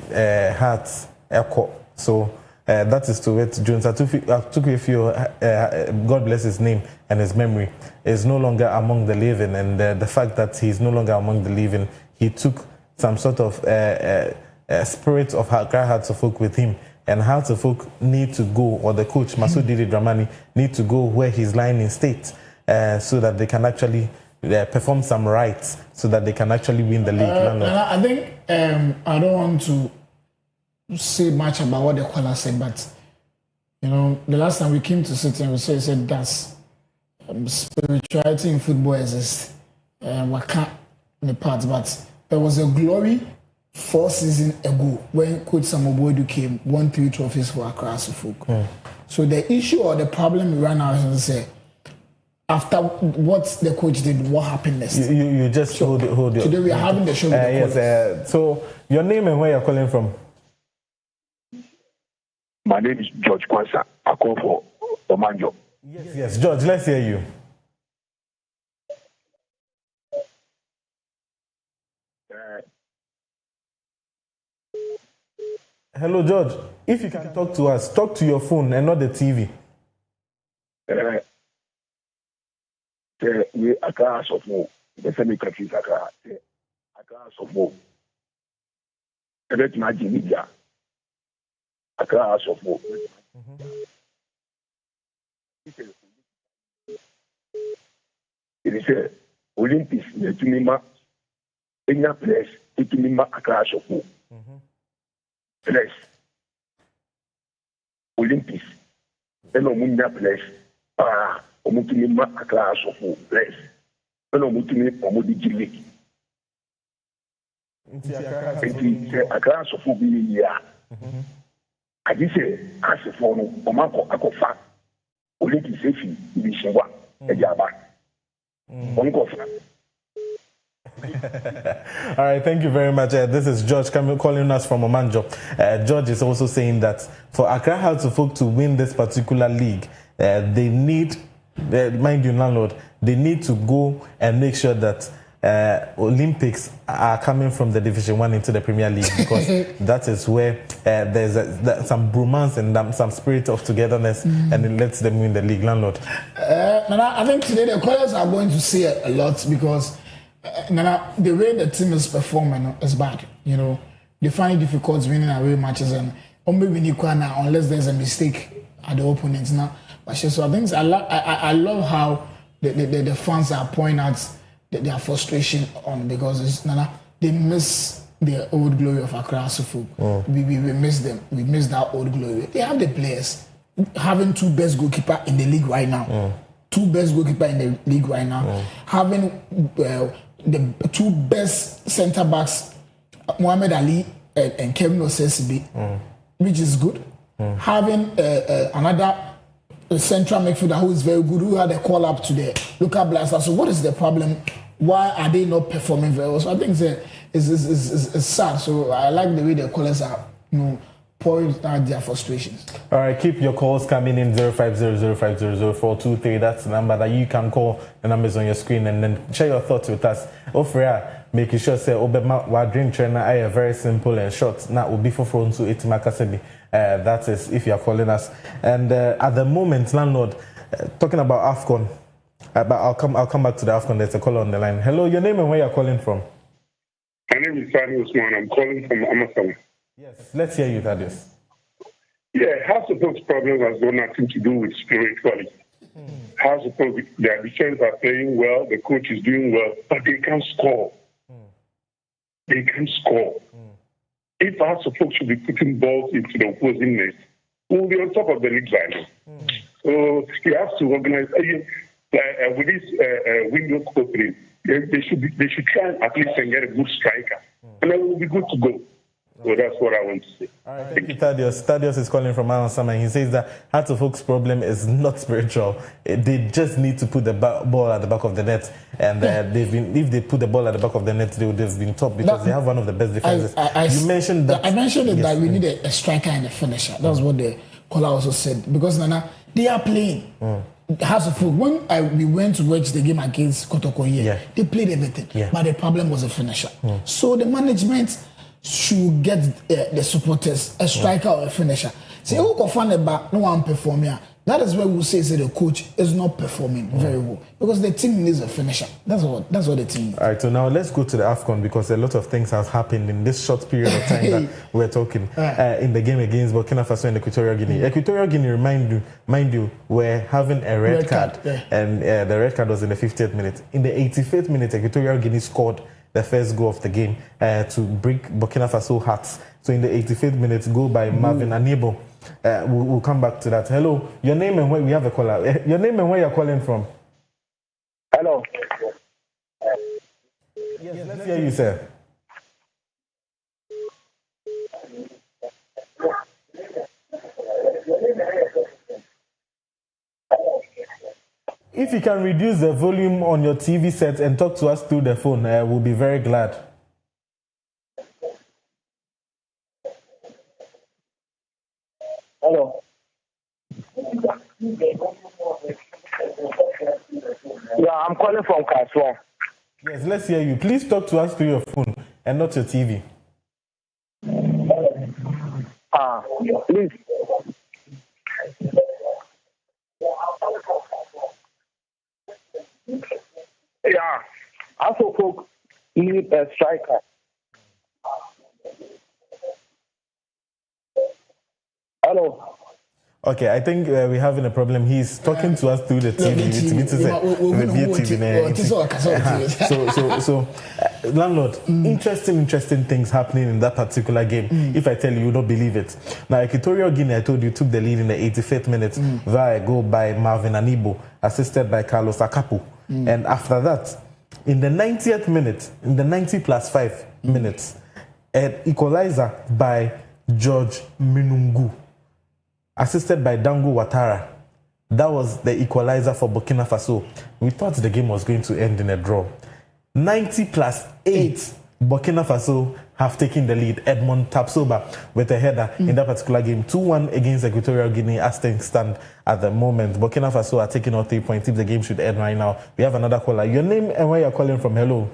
Hearts Echo. So that is to it. Jones, I took with you. God bless his name and his memory. Is no longer among the living, and the fact that he's no longer among the living, he took some sort of spirit of Hearts of Folk with him. And Hearts of Folk need to go, or the coach Masudi Dramani need to go where he's lying in state, so that they can actually perform some rites, so that they can actually win the league. I think I don't want to say much about what the caller said, but the last time we came to City and we said that's spirituality in football exists. We can't in the part, but there was a glory 4 seasons ago when Coach Samoboidu came, won 3 trophies for Accra Folk. So the issue or the problem right now is to say, after what the coach did, what happened next? You just hold it. Today we are having the show with the yes. So your name and where you're calling from? My name is George Kwanzaa. I call for Omanjo. Yes, George, let's hear you. Hello, George. If you can talk to us, talk to your phone and not the TV. We Accra Sofo. The same country Accra. Accra Sofo. That's my media. Accra Sofo. It is a Olympics. The Tunima. In a place, it Tunima Accra Sofo. Place. Olympics. And Omunia place. Omutunima Accra Sofo. Place. And Omutuni Omudi Jili. Accra Sofo be here. I just say, as a phone, Omako Akofa. Olympics safety, Bishiwa, Ejaba. All right, thank you very much. This is George calling us from Omanjo. George is also saying that for Accra House of Folk to win this particular league, they need, mind you, landlord, they need to go and make sure that Olympics are coming from the Division 1 into the Premier League, because that is where there's some bromance and some spirit of togetherness, and it lets them win the league, landlord. Nana, I think today the callers are going to see a lot, because Nana, the way the team is performing is bad. You know, they find it difficult winning away matches, and maybe unless there's a mistake at the opponents now. But so I think I love how the fans are pointing out their frustration on, because it's Nana, they miss the old glory of Accra Sofo. We miss them. We miss that old glory. They have the players, having two best goalkeeper in the league right now. Two best goalkeeper in the league right now. Having the two best centre backs, Mohamed Ali and Kevin Osesibi, which is good. Having another central midfielder who is very good, who had a call up to the local blasters. So what is the problem? Why are they not performing very well? So I think it's sad. So I like the way the callers are, pouring out their frustrations. All right, keep your calls coming in 0500500423. That's the number that you can call. The numbers on your screen, and then share your thoughts with us. Ofrea, making sure say Obama wa dream trainer are very simple and short. Now will be for front to Itimakasebi. That is if you are calling us. And at the moment, landlord, talking about AFCON. But I'll come back to the AFCON. There's a caller on the line. Hello, your name and where you're calling from? My name is Sani Usman. I'm calling from Amasawa. Yes, let's hear you, Thaddeus. Yeah, House of Folks' problem has got nothing to do with spirituality. House of Folks, their defense are playing well, the coach is doing well, but they can't score. They can't score. If House of Folks should be putting balls into the opposing net, we'll be on top of the league right now. So you have to organize. With this window opening, they should try and at least get a good striker, and then we'll be good to go. So that's what I want to say. All right, thank you, Thaddeus. Thaddeus is calling from Ansama, and he says that Heart of Oak's problem is not spiritual. They just need to put the ball at the back of the net, and if they put the ball at the back of the net, they would have been top, because they have one of the best defenses. You mentioned that. I mentioned that we need a striker and a finisher. That's what the caller also said, because Nana, they are playing. House of Folk, when we went to watch the game against Kotoko here, they played everything, but the problem was a finisher. So the management should get the supporters a striker or a finisher. See, who can find about no one perform here? That is where we say the coach is not performing very well, because the team needs a finisher. That's what the team needs. All right, so now let's go to the AFCON, because a lot of things have happened in this short period of time that we're talking. In the game against Burkina Faso and Equatorial Guinea. Equatorial Guinea, mind you, were having a red card. And the red card was in the 50th minute. In the 85th minute, Equatorial Guinea scored the first goal of the game to break Burkina Faso hearts. So in the 85th minute, goal by Marvin Anebo. We'll come back to that. Hello, your name and where we have a caller. Your name and where you're calling from. Hello. Yes, let's hear you, sir. If you can reduce the volume on your TV set and talk to us through the phone, we'll be very glad. Hello. Yeah, I'm calling from Kaswa. Yes, let's hear you. Please talk to us through your phone and not your TV. Please. Yeah. Also, folk need a striker. Hello. Okay, I think we're having a problem. He's talking to us through the TV. So, landlord, interesting things happening in that particular game. If I tell you, you don't believe it. Now, Equatorial Guinea, I told you, took the lead in the 85th minute via a goal by Marvin Anibo, assisted by Carlos Akapu. And after that, in the 90th minute, in the 90 plus 5 minutes, an equalizer by George Minungu, assisted by Dango Ouattara. That was the equalizer for Burkina Faso. We thought the game was going to end in a draw. 90 plus 8, Burkina Faso have taken the lead. Edmond Tapsoba with a header in that particular game. 2-1 against Equatorial Guinea as things stand at the moment. Burkina Faso are taking all 3 points if the game should end right now. We have another caller. Your name and where you're calling from. Hello.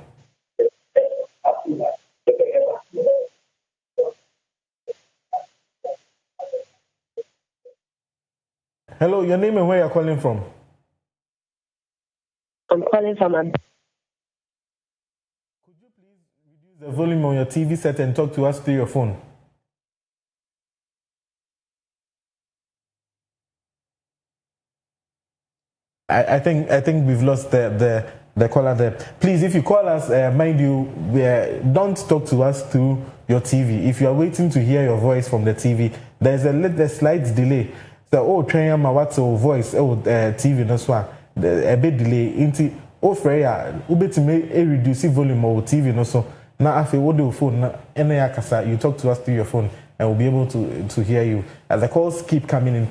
Hello, your name and where you're calling from? I'm calling from. Could you please reduce the volume on your TV set and talk to us through your phone? I think we've lost the caller there. Please, if you call us, mind you, don't talk to us through your TV. If you are waiting to hear your voice from the TV, there's a slight delay. So, train my what's voice, TV, no one. A bit delay into Freya, ubetime reduce volume of TV, no so. Now, after what do phone, you talk to us through your phone and we'll be able to hear you. As the calls keep coming in,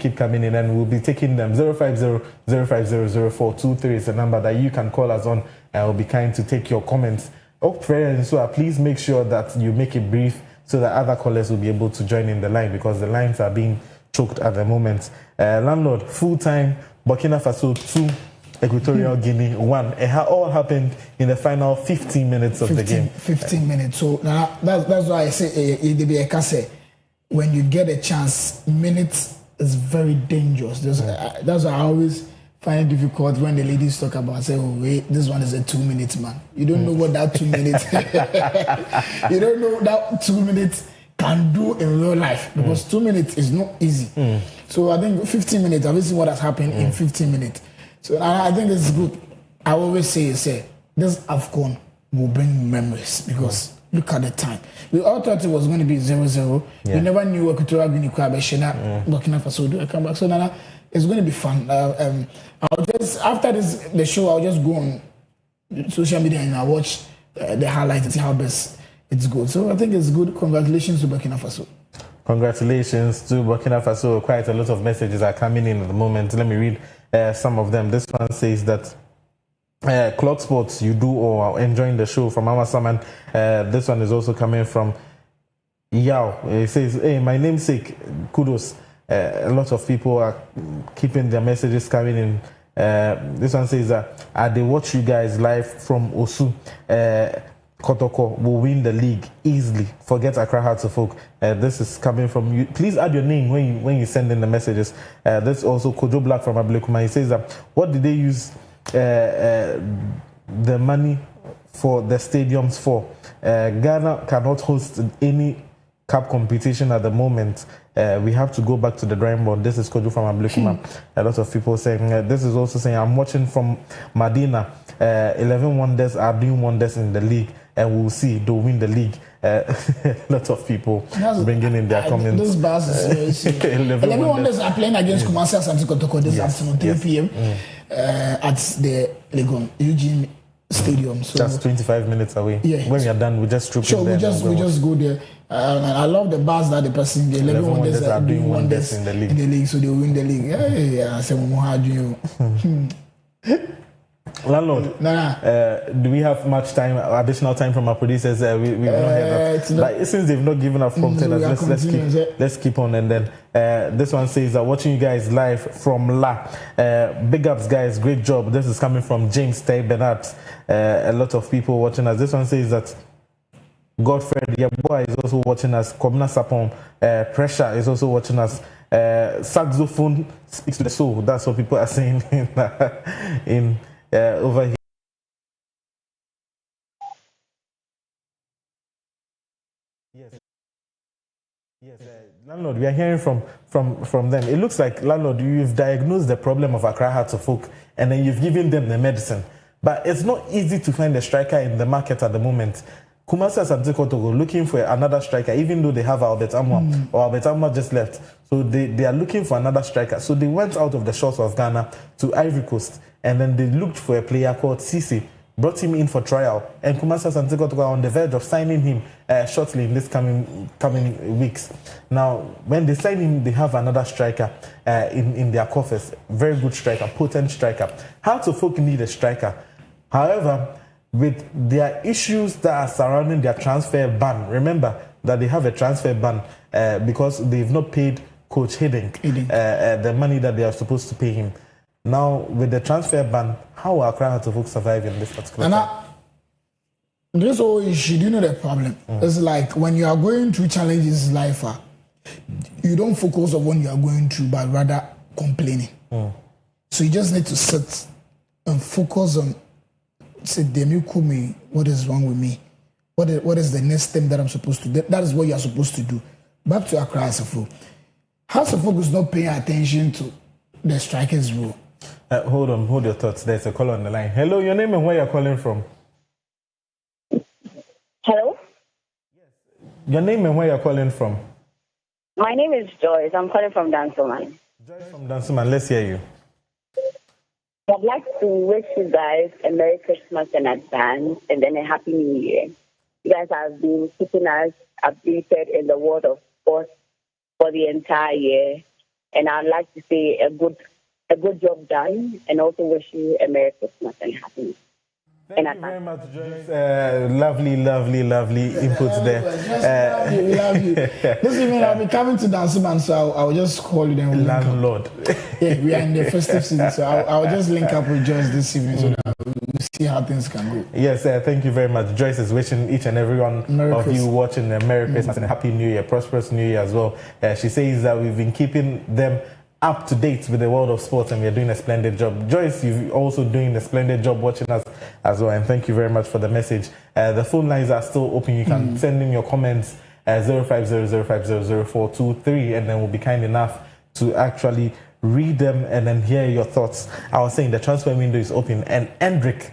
and we'll be taking them. 050-050-0423 is the number that you can call us on, and we'll be kind to take your comments. Freya and so please make sure that you make it brief so that other callers will be able to join in the line because the lines are being choked at the moment. Landlord, full-time, Burkina Faso 2, Equatorial Guinea 1. It all happened in the final 15 minutes of the game. 15 minutes. So that's why I say, when you get a chance, minutes is very dangerous. That's why I always find it difficult when the ladies talk about, say, oh, wait, this one is a 2 minutes, man. You don't know what that 2 minutes, you don't know that 2 minutes can do in real life because 2 minutes is not easy. So I think 15 minutes, I've seen what has happened in 15 minutes. So I think it's good. I always say, this AFCON will bring memories because look at the time. We all thought it was going to be 0-0. We never knew Equatorial Guinea could have Burkina Faso do a comeback. So now it's going to be fun. I'll just after the show, I'll just go on social media and I'll watch the highlights and see how best it's good. So I think it's good. Congratulations to Burkina Faso. Congratulations to Burkina Faso. Quite a lot of messages are coming in at the moment. Let me read some of them. This one says that Clogsports, you do or enjoying the show from Mama Saman. This one is also coming from Yao. It says, hey, my namesake, kudos. A lot of people are keeping their messages coming in. This one says that they watch you guys live from Osu. Kotoko will win the league easily. Forget Accra Hearts of Oak. This is coming from you. Please add your name when you send in the messages. This also Kojo Black from Ablekuma. He says that what did they use the money for the stadiums for? Ghana cannot host any cup competition at the moment. We have to go back to the drawing board. This is Kojo from Ablekuma. A lot of people saying this is also saying I'm watching from Medina. 11 wonders are doing wonders in the league, and we'll see they'll win the league. A lot of people bringing in their comments. Those bars is 11 wonders are playing against Kumasi Asante Kotoko this afternoon, 3 p.m. At the Legon Eugene Stadium. So just 25 minutes away. When we are done, we just troop in there. We just go there. And I love the bars that the person, the 11 wonders are doing wonders in the league. So they will win the league. I said, Landlord, do we have much time, additional time from our producers? We've not heard that. But since they've not given us prompted, let's keep on. And then this one says that watching you guys live from La. Big ups, guys. Great job. This is coming from James Tay Bernard. A lot of people watching us. This one says that Godfrey Yaboa is also watching us. Komna Sapon Pressure is also watching us. Saxophone speaks to the soul. That's what people are saying in over here. Yes, landlord, we are hearing from them. It looks like, landlord, you've diagnosed the problem of Accra Hearts of Oak and then you've given them the medicine. But it's not easy to find a striker in the market at the moment. Kumasi Asante Kotoko looking for another striker, even though they have Albert Amwa, or Albert Amwa just left. So they are looking for another striker. So they went out of the shores of Ghana to Ivory Coast and then they looked for a player called Sisi, brought him in for trial, and Kumasi Asante Kotoko are on the verge of signing him shortly in this coming weeks. Now, when they sign him, they have another striker in their coffers. Very good striker, potent striker. Hearts of Oak need a striker. However, with their issues that are surrounding their transfer ban, remember that they have a transfer ban because they've not paid Coach Hiddink the money that they are supposed to pay him. Now, with the transfer ban, how will Accra Hearts of Oak survive in this particular time? This whole issue, do you know the problem? It's like when you are going through challenges in life, you don't focus on what you are going through, but rather complaining. So you just need to sit and focus on, say, Demi Kumi, what is wrong with me? What is the next thing that I'm supposed to do? That is what you are supposed to do. Back to Accra Hearts of Oak. Hearts of Oak is not paying attention to the strikers' rule. Hold your thoughts. There's a call on the line. Hello, your name and where you're calling from? Hello? Your name and where you're calling from? My name is Joyce. I'm calling from Dansoman. Joyce from Dansoman. Let's hear you. I'd like to wish you guys a Merry Christmas in advance and then a Happy New Year. You guys have been keeping us updated in the world of sports for the entire year. And I'd like to say a good job done and also wish you a Merry Christmas and Happy New Year. Thank you very much, Joyce. Lovely inputs there. Love you. This evening I'll be coming to Dansuman, so I'll just call you then. Landlord. Yeah, we are in the festive season, so I'll just link up with Joyce this evening so that we'll see how things can go. Yes, thank you very much. Joyce is wishing each and every one of you watching a Merry Christmas and a Happy New Year, prosperous New Year as well. She says that we've been keeping them up to date with the world of sports and we are doing a splendid job. Joyce, you're also doing a splendid job watching us as well, and thank you very much for the message. The phone lines are still open. You can send in your comments 0500500423 and then we'll be kind enough to actually read them and then hear your thoughts. I was saying the transfer window is open and Hendrick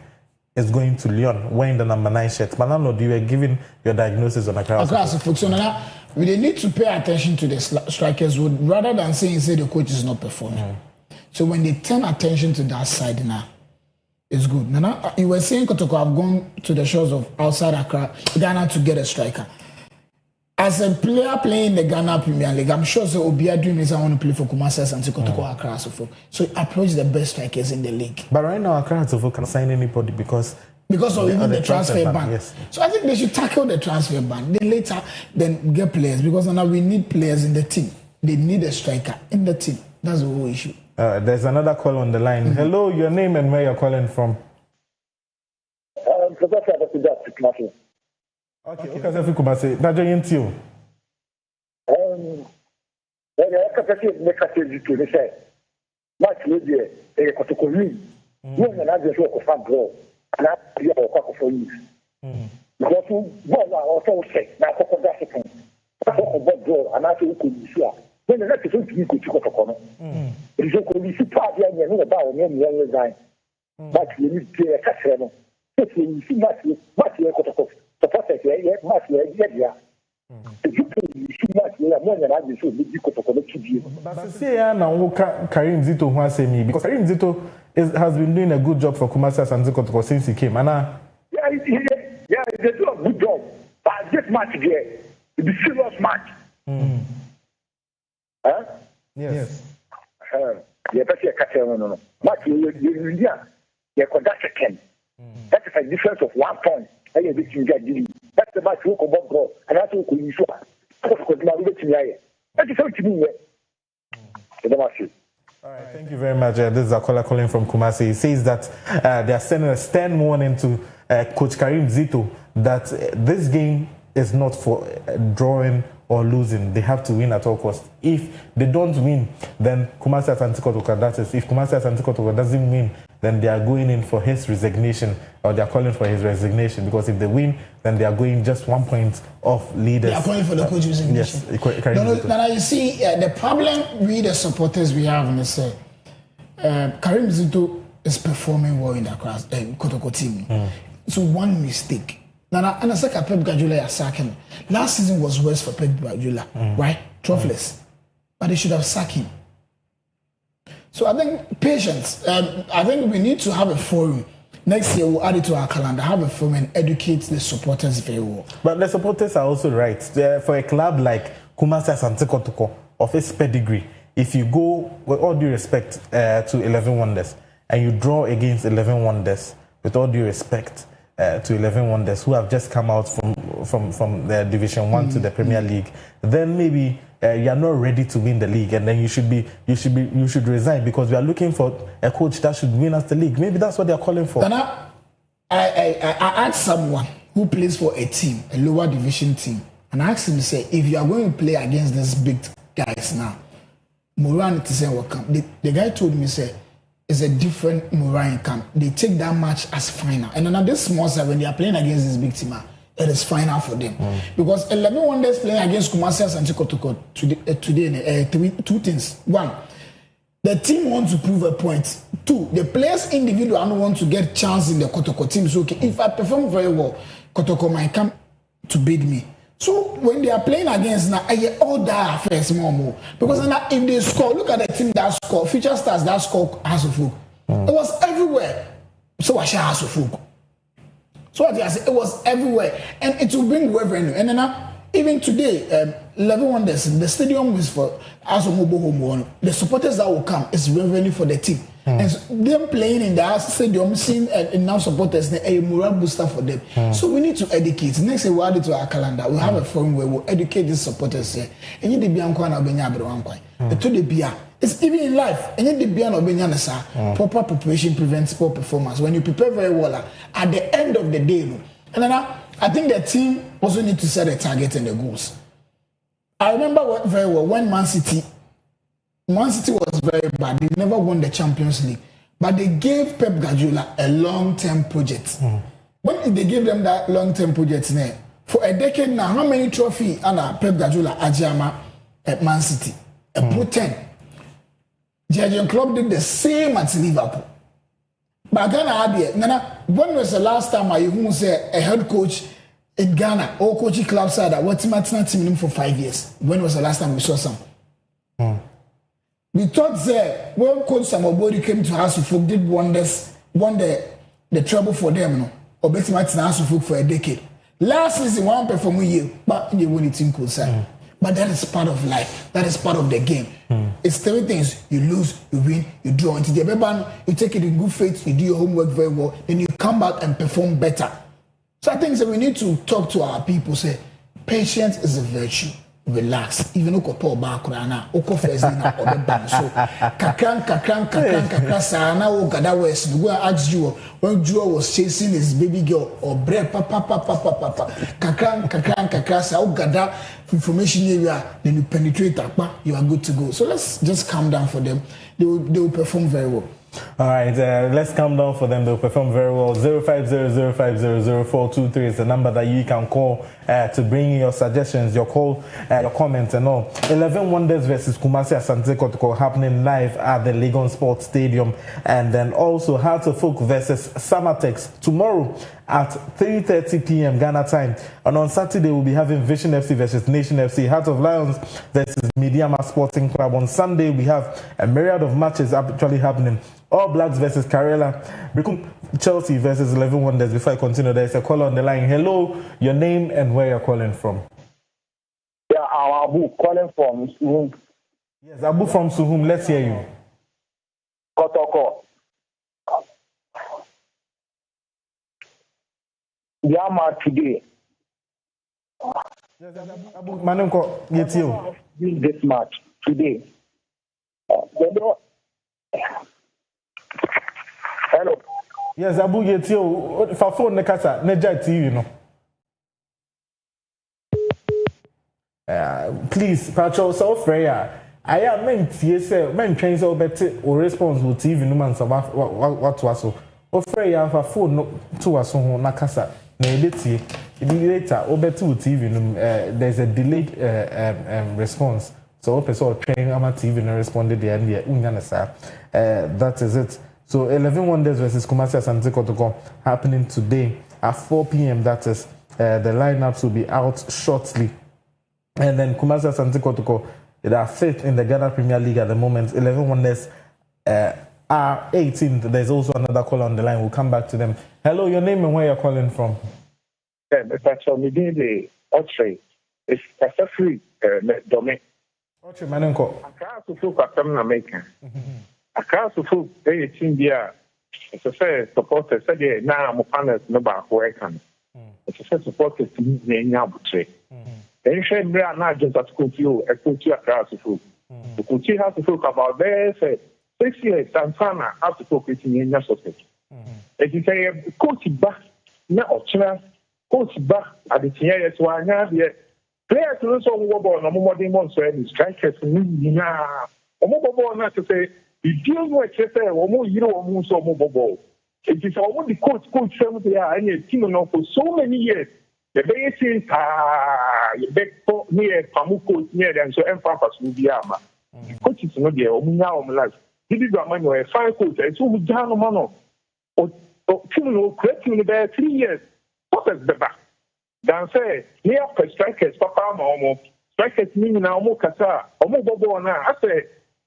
is going to Lyon wearing the number 9 shirt. Manano, you were giving your diagnosis on Accra Hearts of Oak. So now we need to pay attention to the strikers rather than saying the coach is not performing. So when they turn attention to that side now, it's good. Now you were saying Kotoko have gone to the shores of outside Accra, Ghana to get a striker. As a player playing in the Ghana Premier League, I'm sure so Obia dream is I want to play for Kumasi Asante Kotoko Accra Hearts of Oak. So approach the best strikers in the league. But right now Accra Hearts of Oak can sign anybody because of even the transfer ban. Yes. So I think they should tackle the transfer ban. Then later, get players because now we need players in the team. They need a striker in the team. That's the whole issue. There's another call on the line. Hello, your name and where you're calling from? Okay, Professor Kumasi. Najo Yintio. And I feel for you. Because what I also say, now for that second, and I feel could be sure. Then the next thing you could go to comment. It's a could party and you know about me and resign. But you need to a castle. If you see much you could support it, much you if you see much more than I should be to connect to you. But say now Karim Zito who has me because Karim Zito has been doing a good job for Kumasi Asante Kotoko since he came. And they do a good job. But this match there, it's a serious match. Huh? Yes. Match you conduct second. That is a difference of 1 point. That's the match who come back goal. And that's who could use one. That is how to me. All right, thank you very much. This is a caller calling from Kumasi. He says that they are sending a stern warning to Coach Karim Zito that this game is not for drawing or losing. They have to win at all costs. If they don't win, then Kumasi Asante Kotoko, that is, if Kumasi Asante Kotoko doesn't win, then they are going in for his resignation, or they are calling for his resignation, because if they win, then they are going just 1 point off leaders. They are calling for the coach resignation. Yes. Now you see, the problem with the supporters we have in this, Karim Zito is performing well in the class, Kotoko team. So one mistake. Now, and I said Pep Guardiola is sacking. Last season was worse for Pep Guardiola, right? Trophyless. But they should have sacked him. So I think patience. I think we need to have a forum. Next year, we'll add it to our calendar, have a forum and educate the supporters very well. But the supporters are also right. For a club like Kumasi Asante Kotoko, of its pedigree, if you go, with all due respect, to 11 Wonders, and you draw against 11 Wonders, with all due respect, to 11 Wonders who have just come out from the Division 1 to the Premier League, then maybe you are not ready to win the league, and then you should resign, because we are looking for a coach that should win us the league. Maybe that's what they are calling for. And I asked someone who plays for a team, a lower division team, and I asked him to say, if you are going to play against these big guys now, Moran will come. The guy told me, say, it's a different Moran camp. They take that match as final. And on this small side, when they are playing against this big team, it is final for them. Because 11 Wonders playing against Kumasi Asante Kotoko today, two things. One, the team wants to prove a point. Two, the players individually don't want to get chance in the Kotoko team. So, okay, if I perform very well, Kotoko might come to beat me. So when they are playing against now, I get all that affairs more. Because now if they score, look at the team that score, Future Stars that score House of Folk. It was everywhere. So I share House of Folk. So what I say, it was everywhere. And it will bring revenue. And then now, even today, 11 Wonders, the stadium is for House of Mobile Home. The supporters that will come is revenue for the team. And so them playing in the stadium, seeing enough supporters, a moral booster for them. So we need to educate. Next year, we'll add it to our calendar. We'll have a forum where we'll educate these supporters. And you be it's even in life. And you be proper preparation prevents poor performance. When you prepare very well, at the end of the day, and then I think the team also need to set a target and the goals. I remember very well when Man City was very bad. They never won the Champions League. But they gave Pep Guardiola a long-term project. When they gave them that long-term project, for a decade now, how many trophies Pep Guardiola Ajama at Man City? Put 10. Jurgen Klopp did the same at Liverpool. But Ghana, when was the last time I say a head coach in Ghana or coaching club side that what's my team for 5 years? When was the last time we saw some? We thought that when Coach Samobori came to House of Folk, did won the trouble for them, or better Martin House of Folk for a decade. Last season, one perform year, but you win it in cool side. But that is part of life. That is part of the game. It's 3 things: you lose, you win, you draw. Until you take it in good faith, you do your homework very well, then you come back and perform better. So I think that we need to talk to our people. Say, patience is a virtue. Relax. Even if you go back na oko first na obe so kakran sana o gada west go ask you when Joe was chasing his baby girl or bread papa kakran sa o gada information area, then you penetrate akpa, you are good to go. So let's just calm down for them. They will perform very well. All right, let's calm down for them. They'll perform very well. 0500500423 is the number that you can call to bring in your suggestions, your call, your comments and all. 11 Wonders versus Kumasi Asante Kotoko happening live at the Clogsports Stadium. And then also Heart of Folk versus Samatex tomorrow at 3:30 p.m. Ghana time. And on Saturday, we'll be having Vision FC versus Nation FC. Heart of Lions versus Mediama Sporting Club. On Sunday, we have a myriad of matches actually happening. All Blacks versus Karela. Chelsea versus 11 Wonders. Before I continue, there's a caller on the line. Hello, your name and where you're calling from. Yeah, I'm Abu, calling from Suhum. Yes, Abu from Suhum. Let's hear you. Kotoko. Yama today. Yes, Abu, Manunko, it's you. This match today. Hello. Yes, Abu, it's you. For phone, Nekasa, Neja TV, you know. please, Patrol, so Freya. I am meant to men trains all better or response with TV no man what was so. Or Freya for phone to us on Nakasa. Later, over to TV, there's a delayed response. So, person train on TV and responded the end. That is it. So, 11 Wonders versus Kumasi Asante Kotoko happening today at 4 p.m. That is, the lineups will be out shortly. And then Kumasi Asante Kotoko, they are fifth in the Ghana Premier League at the moment. 11 Wonders are 18th. There's also another caller on the line. We'll come back to them. Hello, your name and where you're calling from? Mr. Midini Otre is free domain. Otre Manenko. Accra to folk are American. Accra to folk, they India. It's a fair supporter, said now I'm a partner no back working. It's a fair supporter to me now, Butre. Then shame me not just at Kutu, a Kutu Accra to folk. The Kutu has to talk about this 6 years, Santana has to talk with me in your society. If you say, Coach back, not Ochina. Coach back at the TIS one year. Players who also mobile no more than months and strikers now. Mobile not to say, you deal with say, or more you know, more so mobile. It is almost the coach there and a team for so many years. The basic you bet near Pamuko near them, so emphasis will be ama. The coach is not there, now life. This is a man who is fine coach, and so we down a man or creating about 3 years. What is the back? Dan say, near strikers, Papa Momo, strikers meaning now more Kata, or more Bobo now. I say,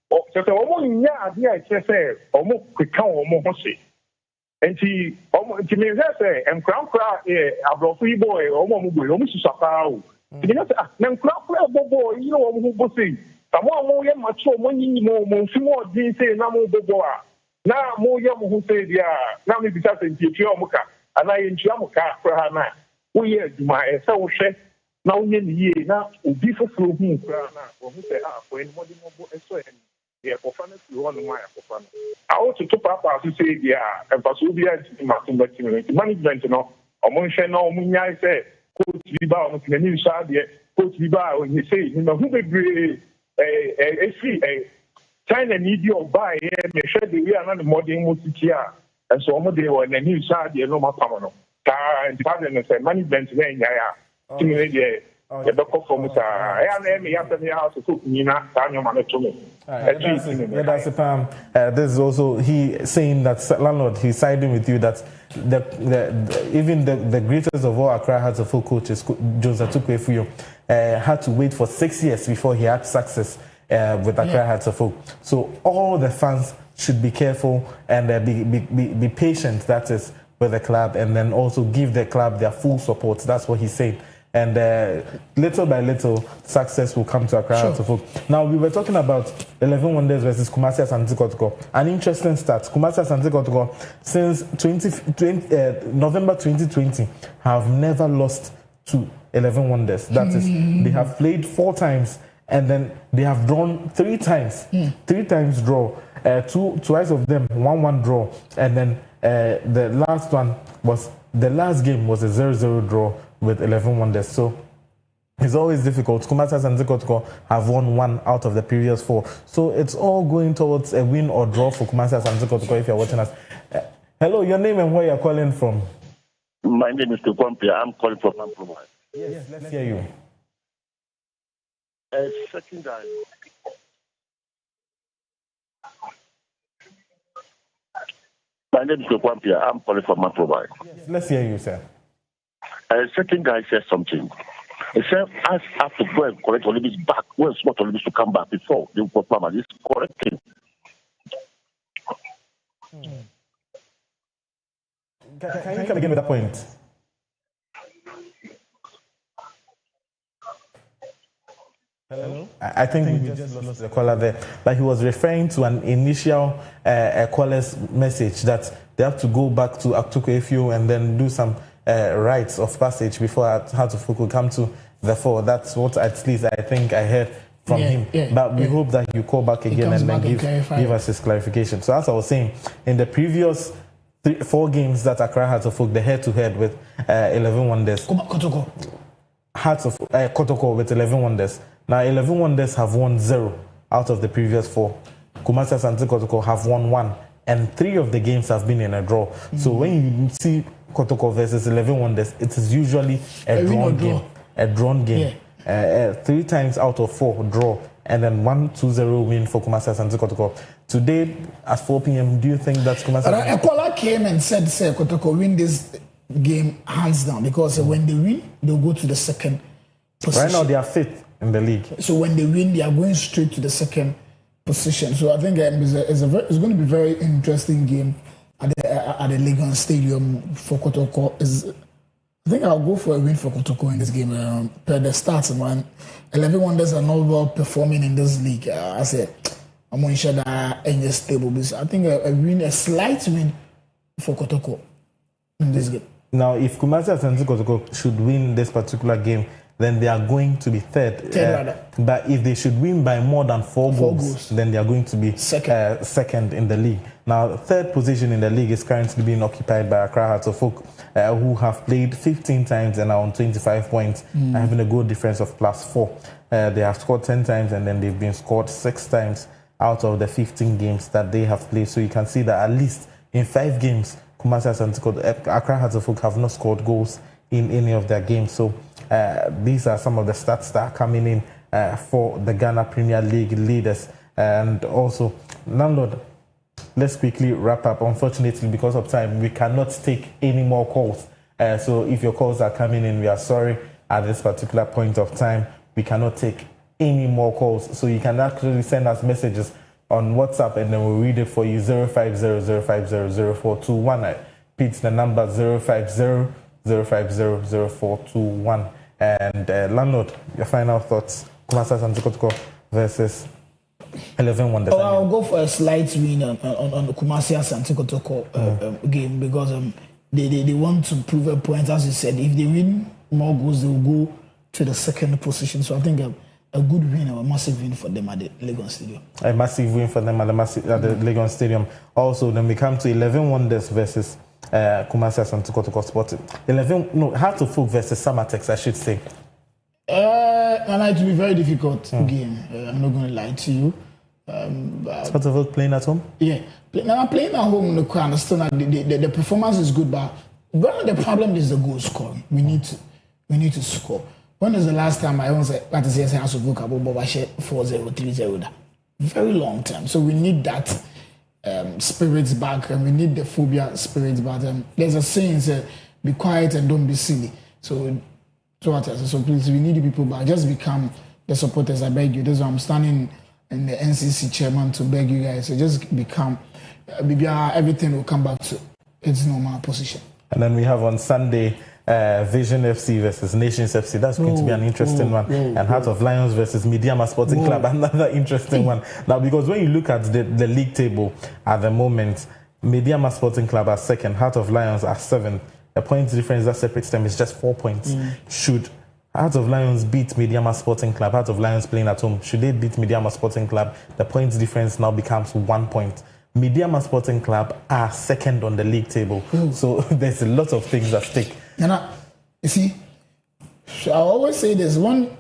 or just a woman, yeah, I say, or more quick count or more horsey. And she means that say, and crown cry, a free boy, or more boy, almost to Sapao. You know, then crown cry, Bobo, you know, who will say, someone more young, much more, more, didn't say, no more Bobo. Now more young who say, yeah, now maybe that's in Tiomuka. And I enjoy for her now. We are my so share now in the year now, be for whom or who say, when more than so yeah, for fun, you want my fun. I want to top up to say, yeah, and Pasubia management, you know, or Monshe, no, Munya say, Coach Liba, the new side, Coach Liba, when you say, you know, who may be a China need you buy, make sure that we are not the modern multi-tier. And so they were in the new side, you know, my family. And the management, the doctor from the house to cook Nina, Daniel Manatomi. That's a Pam. This is also he saying that landlord, he's siding with you that even the greatest of all Accra Hearts of Oak coaches, Joseph Tukwefuyo, had to wait for 6 years before he had success with Accra Hearts of Oak. So all the fans should be careful and be patient, that is, with the club, and then also give the club their full support. That's what he's saying. And little by little, success will come to Accra Hearts of Oak. Now, we were talking about 11 Wonders versus Kumasi Asante Kotoko. An interesting stat. Kumasi Asante Kotoko, since November 2020, have never lost to 11 Wonders. That is, they have played 4 times, and then they have drawn 3 times. 3 times draw. Twice of them 1-1 draw, and then the last game was a 0-0 draw with 11 Wonders. So it's always difficult. Kumasi and Kotoko have won 1 out of the previous 4, so it's all going towards a win or draw for Kumasi and Kotoko. If you're watching us, hello, your name and where you're calling from? My name is Clogsports. I'm calling from Mamproma. Yes, let's hear you. Secondary. My name is Clogsports. I'm calling from Mamproma. Yes, let's hear you, sir. Second guy said something. He said, I have to go and collect Olympics back. When smart Olympics to come back before they will perform. This is correct thing. Can you come again with that point? Hello? I think we just lost the caller there. But he was referring to an initial caller's message that they have to go back to Aktukwefio and then do some rites of passage before Hearts of Oak will come to the fore. That's what at least I think I heard from him. But we hope that you call back again and then give us his clarification. So as I was saying, in the previous 4 games that Accra Hearts of Oak, the head-to-head with 11 Wonders. Kotoko. Hearts of Kotoko with 11 Wonders. Now, 11 Wonders have won 0 out of the previous 4. Kumasi Asante Kotoko have won 1, and 3 of the games have been in a draw. So when you see Kotoko versus 11 Wonders, it is usually a drawn game. Yeah. 3 times out of 4 draw, and then 1-2-0 win for Kumasi Asante Kotoko. Today at 4 p.m., do you think that's Kumasi Asante? Ekola came and said, Kotoko win this game hands down, because when they win, they'll go to the second position. Right now, they are 5th in the league. So when they win, they are going straight to the second position. So I think it's going to be a very interesting game at the Legon Stadium for Kotoko. I think I'll go for a win for Kotoko in this game. Per the stats, man, 11 Wonders are not well performing in this league. I said I'm going to share that any stable. I think a slight win for Kotoko in this game. Now, if Kumasi Asante Kotoko should win this particular game, then they are going to be third. But if they should win by more than 4 goals, then they are going to be second in the league. Now, third position in the league is currently being occupied by Accra Hearts of Oak, who have played 15 times and are on 25 points, having a goal difference of +4. They have scored 10 times and then they've been scored 6 times out of the 15 games that they have played. So you can see that at least in 5 games, Kumasi Asante Kotoko, Accra Hearts of Oak have not scored goals in any of their games. So these are some of the stats that are coming in for the Ghana Premier League leaders. And also, landlord, let's quickly wrap up. Unfortunately, because of time, we cannot take any more calls. So if your calls are coming in, we are sorry. At this particular point of time, we cannot take any more calls. So you can actually send us messages on WhatsApp and then we'll read it for you. 050-050-0421. I repeat the number 050-050-0421. And landlord, your final thoughts. Kumasi Asante Kotoko versus 11 Wonders. I'll go for a slight win on the Kumasi Asante Kotoko game, because they want to prove a point. As you said, if they win more goals, they will go to the second position. So I think a good win, or a massive win for them at the Legon Stadium. A massive win for them at the Legon Stadium. Also, then we come to 11 Wonders versus Kumasi Asante Kotoko Sport. Hearts of Oak versus Samatex, I should say. And it will be a very difficult game. I'm not going to lie to you. Hearts of Oak playing at home? Yeah. Playing at home, I understand that the performance is good, but one of the problem is the goal scoring. We need to score. When is the last time I was at the House of Oak about 4-0, 3-0? Very long time. So we need that spirits back, and we need the phobia spirits back. There's a saying, be quiet and don't be silly. So please, we need the people back. Just become the supporters, I beg you. That's why I'm standing in the NCC chairman to beg you guys. So just become, everything will come back to its normal position. And then we have on Sunday, Vision FC versus Nations FC. That's going to be an interesting one. And Heart of Lions versus Mediama Sporting Club, another interesting one. Now, because when you look at the league table at the moment, Mediama Sporting Club are second, Heart of Lions are 7th. The points difference that separates them is just 4 points. Should Heart of Lions beat Mediama Sporting Club, Heart of Lions playing at home, should they beat Mediama Sporting Club, the points difference now becomes 1 point. Mediama Sporting Club are second on the league table. So there's a lot of things at stake. You see, I always say this,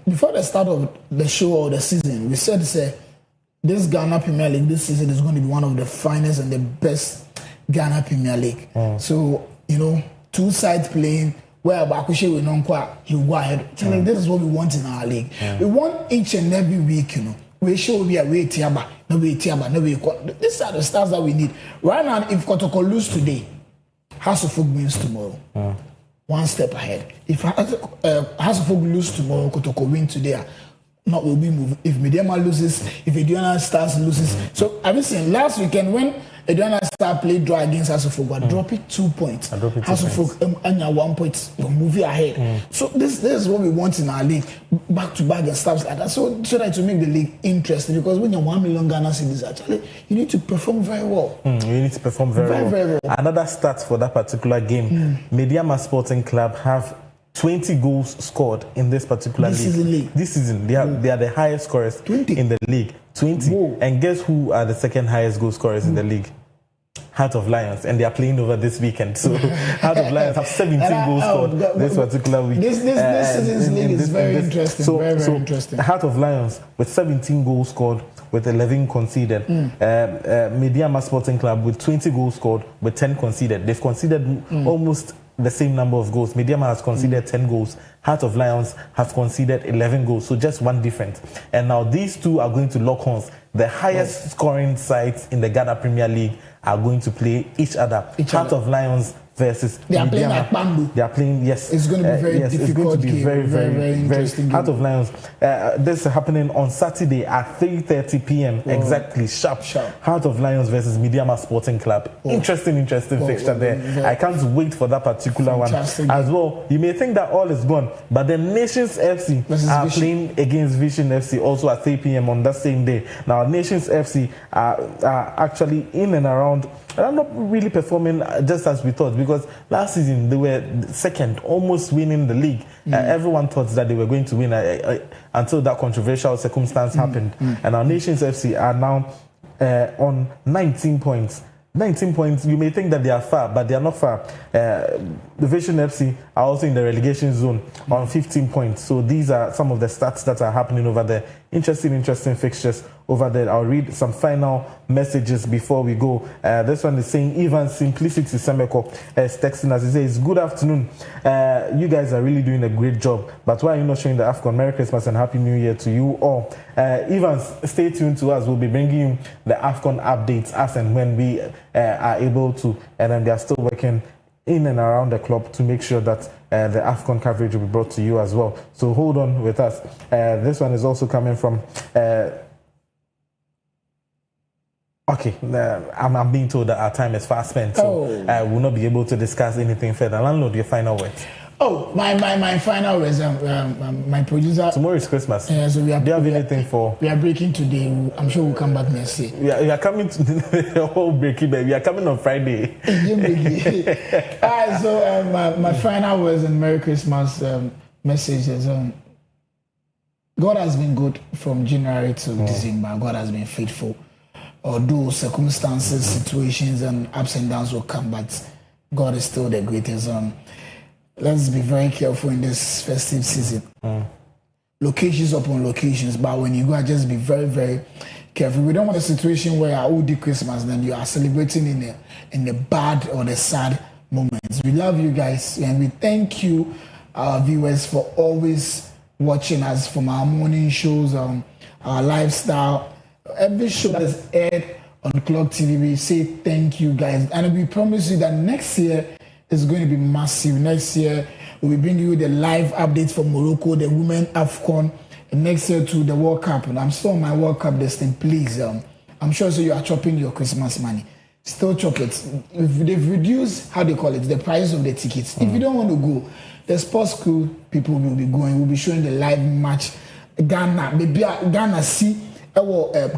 before the start of the show or the season, we said this Ghana Premier League this season is going to be one of the finest and the best Ghana Premier League. So, 2 sides playing, where Bakushe will not he'll go ahead. This is what we want in our league. We want each and every week, we show we are waiting about, no waiting about, no waiting. These are the stars that we need. Right now, if Kotoko lose today, House of Oak wins tomorrow. 1 step ahead. If House of Oak lose tomorrow, Kotoko win today, not will be moved. If Mediama loses, if Aduana Stars loses. So have you seen last weekend when Aduana Stars played draw against House of Oak, but drop it 2 points. House of Oak and 1 point, we're moving ahead. So this is what we want in our league, back to back and stuff like that. So that to make the league interesting, because when you're 1 million Ghana cedis, actually you need to perform very well. You need to perform very well. Another stat for that particular game: Mediama Sporting Club have 20 goals scored in this particular league. This season, they are the highest scorers 20 in the league. 20. Whoa. And guess who are the second highest goal scorers in the league? Heart of Lions, and they are playing over this weekend. So Heart of Lions have 17 goals scored this particular week. This season's league is very interesting. So, very interesting. Heart of Lions with 17 goals scored, with 11 conceded. Mediama Sporting Club with 20 goals scored, with 10 conceded. They've conceded almost the same number of goals. Mediama has conceded 10 goals. Heart of Lions has conceded 11 goals. So just one difference. And now these two are going to lock horns. The highest scoring sides in the Ghana Premier League are going to play each other. Heart of Lions versus they are Mediama. Playing at Bambu. They are playing, yes. It's going to be very difficult. It's going to be game. Very interesting game. Heart of Lions. This is happening on Saturday at 3:30 p.m. Exactly, sharp. Heart of Lions versus Mediama Sporting Club. Interesting fixture there. I can't wait for that particular one as well. You may think that all is gone, but the Nations FC are playing against Vision FC also at 3 p.m. on that same day. Now, Nations FC are actually in and around. I'm not really performing just as we thought, because last season they were second, almost winning the league. Everyone thought that they were going to win until that controversial circumstance happened. And our Nations FC are now on 19 points. 19 points, you may think that they are far, but they are not far. The Vision FC are also in the relegation zone on 15 points. So these are some of the stats that are happening over there. Interesting fixtures over there. I'll read some final messages before we go. This one is saying, Ivan Simplicity Semeko is texting us. He says, good afternoon. You guys are really doing a great job, but why are you not showing the AFCON? Merry Christmas and Happy New Year to you all. Ivan, stay tuned to us. We'll be bringing you the AFCON updates as and when we are able to, and then they are still working in and around the club to make sure that the AFCON coverage will be brought to you as well. So hold on with us. This one is also coming from... Okay, I'm being told that our time is fast spent, so I will not be able to discuss anything further. Landlord, your final words. Oh, my final words. My producer. Tomorrow is Christmas. Yeah, so we are. Do you have anything for? We are breaking today. I'm sure we'll come back next year. We are coming to the whole breaking, but we are coming on Friday. All right, so my final words and Merry Christmas message is God has been good from January to December. God has been faithful. Although circumstances, situations, and ups and downs will come, but God is still the greatest. Let's be very careful in this festive season. Locations upon locations, but when you go, just be very, very careful. We don't want a situation where I will do Christmas, then you are celebrating in the bad or the sad moments. We love you guys, and we thank you, our viewers, for always watching us from our morning shows, our lifestyle. Every show that's aired on Clog TV, we say thank you guys, and we promise you that next year is going to be massive. Next year we'll be bringing you the live updates from Morocco, the Women AFCON, and next year to the World Cup. And I'm still on my World Cup listing. Please, I'm sure so you are chopping your Christmas money. Still chop it. If they've reduced, how they call it, the price of the tickets. If you don't want to go, the sports crew people will be going. We'll be showing the live match. Ghana, maybe Ghana see.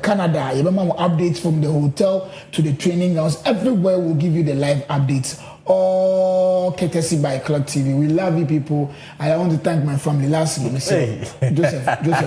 Canada, you remember updates from the hotel to the training grounds. Everywhere we'll give you the live updates. All courtesy by Clog TV. We love you people. I want to thank my family. Lastly, Joseph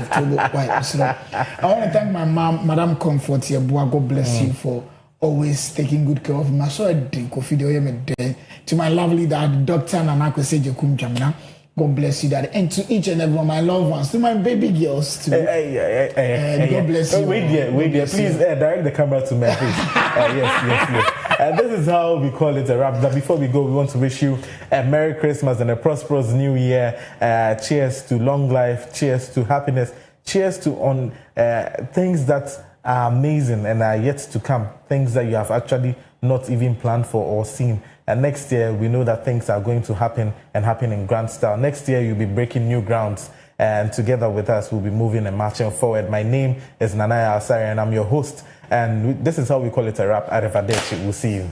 Togo. I want to thank my mom, Madam Comfort here. God bless you for always taking good care of me. I saw a drink coffee to my lovely dad, Dr. Nanako Sejekum Jamina. God bless you, Daddy. And to each and every one of my loved ones, to my baby girls, too. God bless you. Wait there. Please direct the camera to my face. Yes. This is how we call it a wrap. But before we go, we want to wish you a Merry Christmas and a prosperous New Year. Cheers to long life. Cheers to happiness. Cheers to things that are amazing and are yet to come. Things that you have actually not even planned for or seen. And next year, we know that things are going to happen and happen in grand style. Next year, you'll be breaking new grounds. And together with us, we'll be moving and marching forward. My name is Nanaya Asari, and I'm your host. And this is how we call it a wrap. Arrivederci. We'll see you.